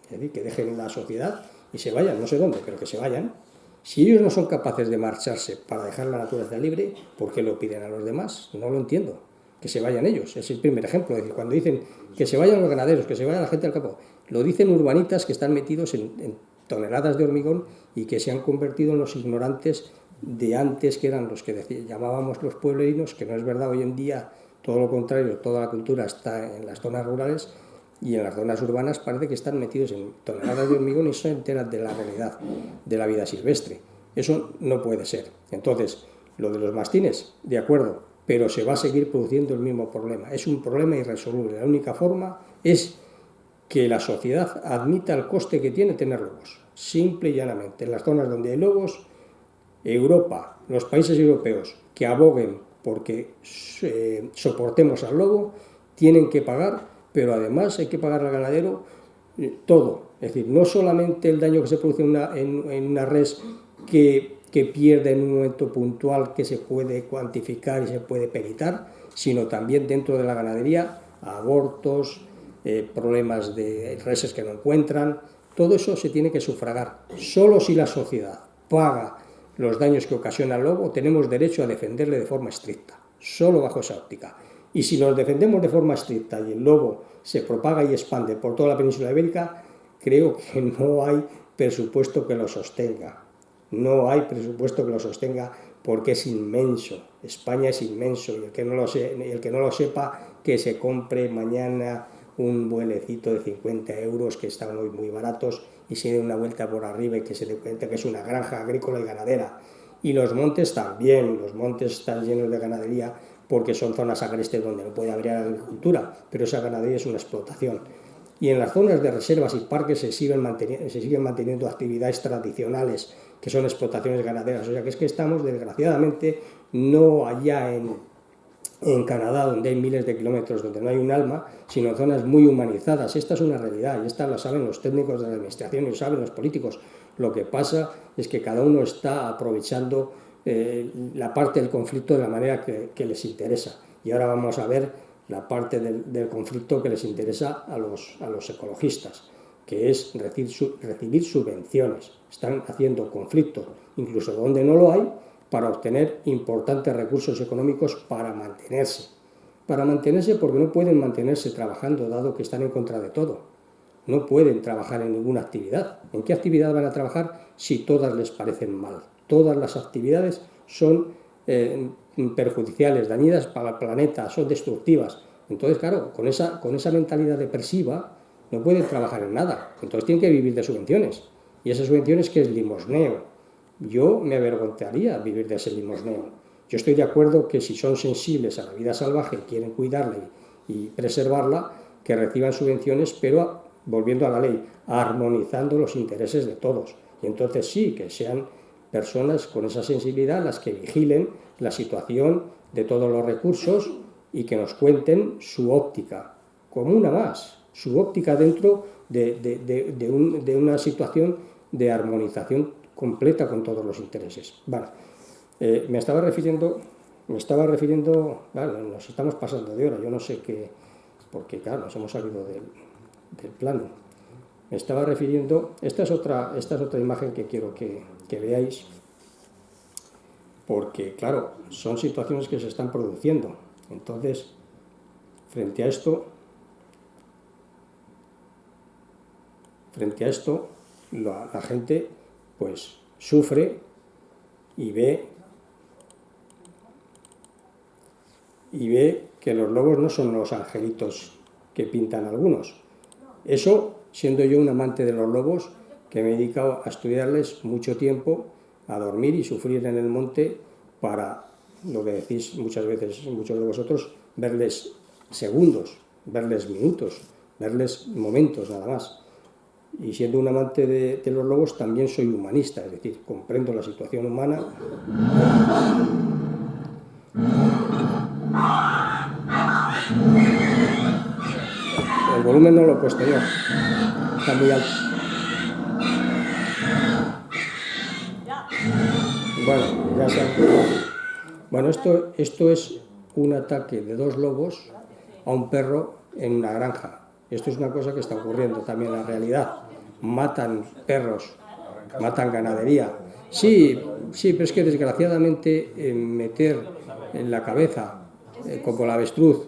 es decir, que dejen la sociedad y se vayan, no sé dónde, pero que se vayan. Si ellos no son capaces de marcharse para dejar la naturaleza libre, ¿por qué lo piden a los demás? No lo entiendo. Que se vayan ellos, es el primer ejemplo. Es decir, cuando dicen que se vayan los ganaderos, que se vaya la gente del campo, lo dicen urbanitas que están metidos en toneladas de hormigón y que se han convertido en los ignorantes de antes, que eran los que llamábamos los pueblerinos, que no es verdad. Hoy en día todo lo contrario, toda la cultura está en las zonas rurales, y en las zonas urbanas parece que están metidos en toneladas de hormigón y se enteran de la realidad de la vida silvestre. Eso no puede ser. Entonces, lo de los mastines, de acuerdo, pero se va a seguir produciendo el mismo problema. Es un problema irresoluble. La única forma es que la sociedad admita el coste que tiene tener lobos. Simple y llanamente. En las zonas donde hay lobos, Europa, los países europeos que aboguen porque soportemos al lobo, tienen que pagar, pero además hay que pagar al ganadero todo. Es decir, no solamente el daño que se produce en una res que pierde en un momento puntual que se puede cuantificar y se puede peritar, sino también dentro de la ganadería, abortos, problemas de reses que no encuentran. Todo eso se tiene que sufragar. Solo si la sociedad paga los daños que ocasiona el lobo, tenemos derecho a defenderle de forma estricta, solo bajo esa óptica. Y si nos defendemos de forma estricta y el lobo se propaga y expande por toda la península ibérica, creo que no hay presupuesto que lo sostenga. No hay presupuesto que lo sostenga porque es inmenso. España es inmenso, y el que no lo sepa, que se compre mañana un vuelecito de 50 euros, que están hoy muy baratos, y se dé una vuelta por arriba y que se dé cuenta que es una granja agrícola y ganadera. Y los montes también, los montes están llenos de ganadería porque son zonas agrestes donde no puede haber agricultura, pero esa ganadería es una explotación. Y en las zonas de reservas y parques se siguen manteniendo actividades tradicionales, que son explotaciones ganaderas. O sea que es que estamos, desgraciadamente, no allá en Canadá, donde hay miles de kilómetros, donde no hay un alma, sino en zonas muy humanizadas. Esta es una realidad, y esta la saben los técnicos de la administración y lo saben los políticos. Lo que pasa es que cada uno está aprovechando la parte del conflicto de la manera que les interesa. Y ahora vamos a ver la parte del conflicto que les interesa a los ecologistas, que es recibir subvenciones. Están haciendo conflictos, incluso donde no lo hay, para obtener importantes recursos económicos para mantenerse. Para mantenerse, porque no pueden mantenerse trabajando, dado que están en contra de todo. No pueden trabajar en ninguna actividad. ¿En qué actividad van a trabajar si todas les parecen mal? Todas las actividades son perjudiciales, dañinas para el planeta, son destructivas. Entonces, claro, con esa mentalidad depresiva no pueden trabajar en nada. Entonces tienen que vivir de subvenciones. Y esas subvenciones, ¿qué es? Limosneo. Yo me avergonzaría vivir de ese limosneo. Yo estoy de acuerdo que si son sensibles a la vida salvaje y quieren cuidarla y preservarla, que reciban subvenciones, pero volviendo a la ley, armonizando los intereses de todos. Y entonces sí, que sean personas con esa sensibilidad las que vigilen la situación de todos los recursos y que nos cuenten su óptica, como una más, su óptica dentro de una situación de armonización completa con todos los intereses. Vale. Me estaba refiriendo, vale, nos estamos pasando de hora, yo no sé qué, porque claro, nos hemos salido del plano. Me estaba refiriendo, esta es otra imagen que quiero que veáis, porque claro, son situaciones que se están produciendo. Entonces, frente a esto, la gente pues sufre y ve que los lobos no son los angelitos que pintan algunos. Eso, siendo yo un amante de los lobos, que me he dedicado a estudiarles mucho tiempo, a dormir y sufrir en el monte para, lo que decís muchas veces, muchos de vosotros, verles segundos, verles minutos, verles momentos nada más. Y siendo un amante de los lobos, también soy humanista, es decir, comprendo la situación humana. El volumen no lo he puesto yo, está muy alto. Bueno, ya se ha... Bueno, esto es un ataque de 2 lobos a un perro en una granja. Esto es una cosa que está ocurriendo también en la realidad. Matan perros, matan ganadería. Sí, pero es que desgraciadamente meter en la cabeza, como la avestruz,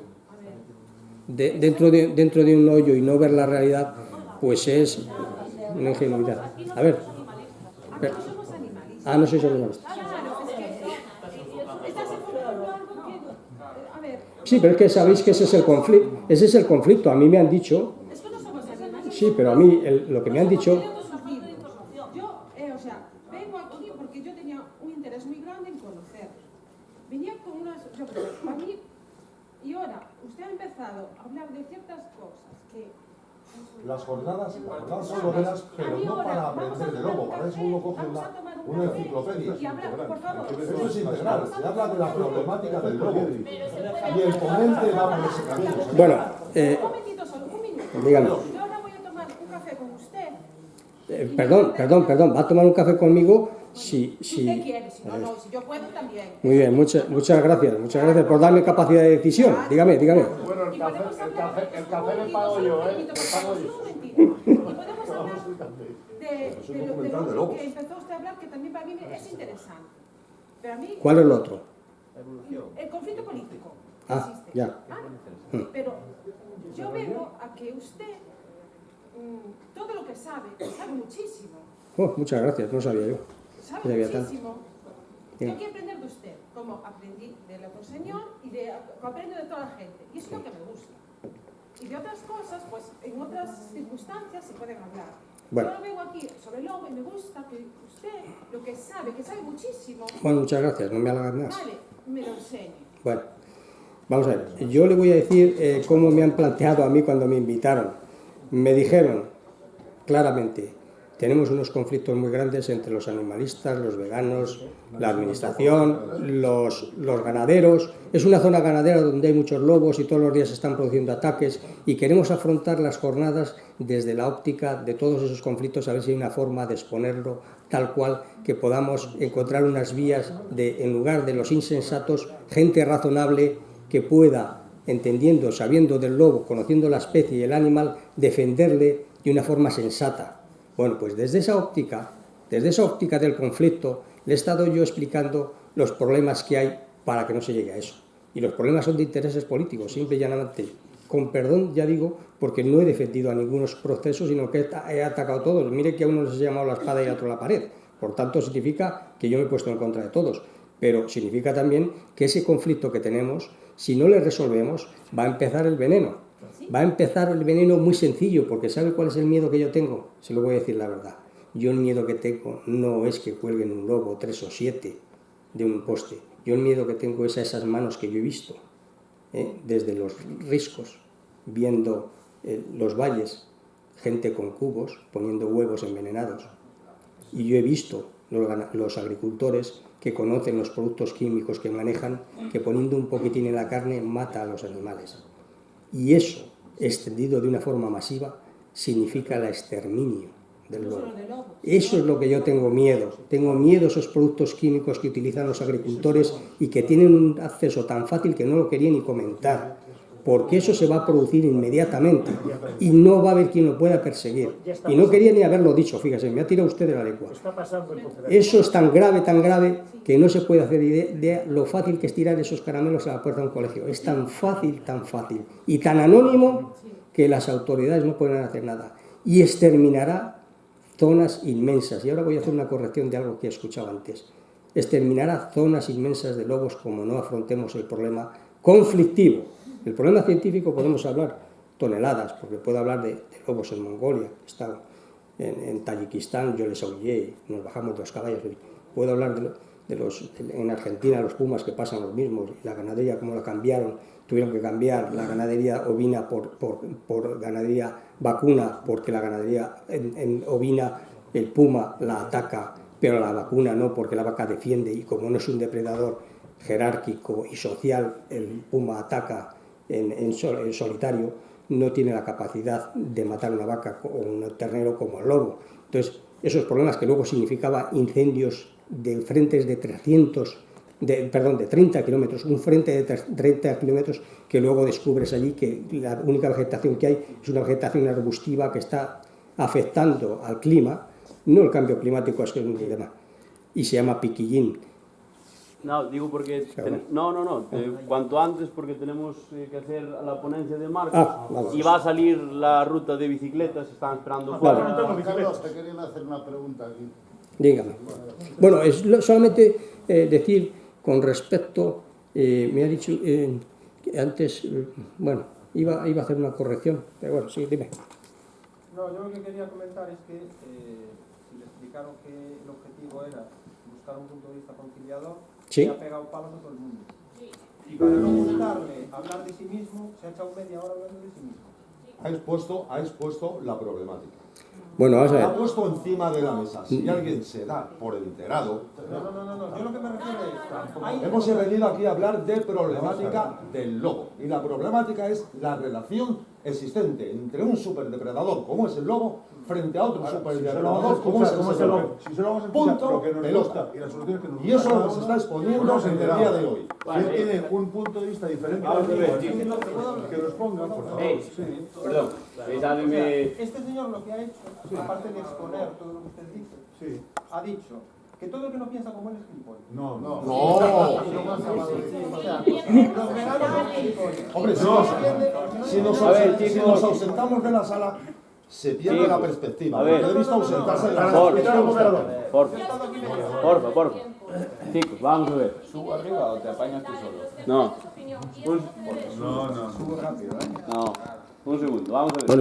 dentro de un hoyo y no ver la realidad, pues es una ingenuidad. A ver. No sois animalistas. Sí, pero es que sabéis que ese es el conflicto. A mí me han dicho... Sí, pero a mí lo que me han dicho... Yo, vengo aquí porque yo tenía un interés muy grande en conocer. Venía con unas... Para mí, y ahora, usted ha empezado a hablar de ciertas cosas que... Las jornadas son logueras, pero no para aprender de lobo, para eso uno coge una enciclopedia. Eso es integral, se habla de la problemática del lobo. Y el ponente va por ese camino. Bueno, un minuto. Dígame. Yo ahora voy a tomar un café con usted. Perdón, ¿va a tomar un café conmigo? Sí. Si usted quiere, si yo puedo también. Muy bien, muchas gracias por darme capacidad de decisión. Dígame. Bueno, el café le pago yo, ¿eh? Y podemos hablar de lo que empezó usted a hablar, que también para mí es interesante. Pero a mí, ¿Cuál es lo otro? el conflicto político. Existe. Ya. Pero yo vengo a que usted, todo lo que sabe muchísimo. Muchas gracias, no sabía yo. Sabe muchísimo. Yo quiero aprender de usted, como aprendí del otro señor y aprendo de toda la gente. Y es lo que me gusta. Y de otras cosas, pues en otras circunstancias se pueden hablar. Bueno. Yo vengo aquí sobre el lobo y me gusta que usted, lo que sabe muchísimo. Bueno, muchas gracias, no me halagas más. Vale, me lo enseñe. Bueno, vamos a ver. Yo le voy a decir cómo me han planteado a mí cuando me invitaron. Me dijeron claramente, tenemos unos conflictos muy grandes entre los animalistas, los veganos, la administración, los ganaderos. Es una zona ganadera donde hay muchos lobos y todos los días se están produciendo ataques y queremos afrontar las jornadas desde la óptica de todos esos conflictos, a ver si hay una forma de exponerlo tal cual, que podamos encontrar unas vías en lugar de los insensatos, gente razonable que pueda, entendiendo, sabiendo del lobo, conociendo la especie y el animal, defenderle de una forma sensata. Bueno, pues desde esa óptica del conflicto, le he estado yo explicando los problemas que hay para que no se llegue a eso. Y los problemas son de intereses políticos, simple y llanamente. Con perdón, ya digo, porque no he defendido a ningunos procesos, sino que he atacado a todos. Mire que a uno les he llamado la espada y a otro la pared. Por tanto, significa que yo me he puesto en contra de todos. Pero significa también que ese conflicto que tenemos, si no le resolvemos, va a empezar el veneno. Va a empezar el veneno muy sencillo, porque ¿sabe cuál es el miedo que yo tengo? Se lo voy a decir la verdad. Yo el miedo que tengo no es que cuelguen un lobo 3 o 7 de un poste. Yo el miedo que tengo es a esas manos que yo he visto, desde los riscos, viendo los valles, gente con cubos poniendo huevos envenenados. Y yo he visto los agricultores que conocen los productos químicos que manejan, que poniendo un poquitín en la carne mata a los animales. Y eso, extendido de una forma masiva, significa el exterminio del lobo. Eso es lo que yo tengo miedo. Tengo miedo a esos productos químicos que utilizan los agricultores y que tienen un acceso tan fácil que no lo quería ni comentar, porque eso se va a producir inmediatamente y no va a haber quien lo pueda perseguir. Y no quería ni haberlo dicho, fíjese, me ha tirado usted de la lengua. Eso es tan grave, que no se puede hacer idea lo fácil que es tirar esos caramelos a la puerta de un colegio. Es tan fácil y tan anónimo que las autoridades no pueden hacer nada. Y exterminará zonas inmensas. Y ahora voy a hacer una corrección de algo que he escuchado antes. Exterminará zonas inmensas de lobos como no afrontemos el problema conflictivo. El problema científico podemos hablar toneladas, porque puedo hablar de lobos en Mongolia, he estado en Tayikistán, yo les aullé, nos bajamos de los caballos. Puedo hablar en Argentina, los pumas que pasan los mismos, la ganadería como la cambiaron, tuvieron que cambiar la ganadería ovina por ganadería vacuna, porque la ganadería en ovina, el puma la ataca, pero la vacuna no, porque la vaca defiende, y como no es un depredador jerárquico y social, el puma ataca en solitario, no tiene la capacidad de matar una vaca o un ternero como el lobo. Entonces, esos problemas que luego significaba incendios de frentes de 30 kilómetros, un frente de 30 kilómetros que luego descubres allí que la única vegetación que hay es una vegetación arbustiva que está afectando al clima, no el cambio climático, es que es un problema, y se llama piquillín. No, digo porque... cuanto antes, porque tenemos que hacer la ponencia de Marcos y va a salir la ruta de bicicletas, están esperando fuera. Carlos, te querían hacer una pregunta aquí. Dígame. Bueno, es solamente decir con respecto, me ha dicho que antes, bueno, iba a hacer una corrección, pero bueno, sí, dime. No, yo lo que quería comentar es que si le explicaron que el objetivo era buscar un punto de vista conciliador, ¿sí? Se ha pegado palos a todo el mundo. Y para no gustarle hablar de sí mismo, se ha echado media hora hablando de sí mismo. Ha expuesto la problemática. Bueno, vamos a ver. La ha puesto encima de la mesa. Si alguien se da por enterado... No. Yo lo que me refiero es... Hemos venido aquí a hablar de problemática del lobo. Y la problemática es la relación existente entre un superdepredador como es el lobo frente a otro superdepredador como es el lobo. Punto, pelota. Y eso es lo que se está exponiendo en el día de hoy. Si él tiene un punto de vista diferente que los pongan, por favor. Perdón. Este señor lo que ha hecho, aparte de exponer todo lo que usted dice, ha dicho que todo el que no piensa como él es gilipollas. No. Hombre, si nos ausentamos de la sala, se pierde la perspectiva. He visto ausentarse de la sala. Porfa. Chicos, vamos a ver. ¿Subo arriba o te apañas tú solo? No. Subo rápido, No. Un segundo, vamos a ver. Bueno,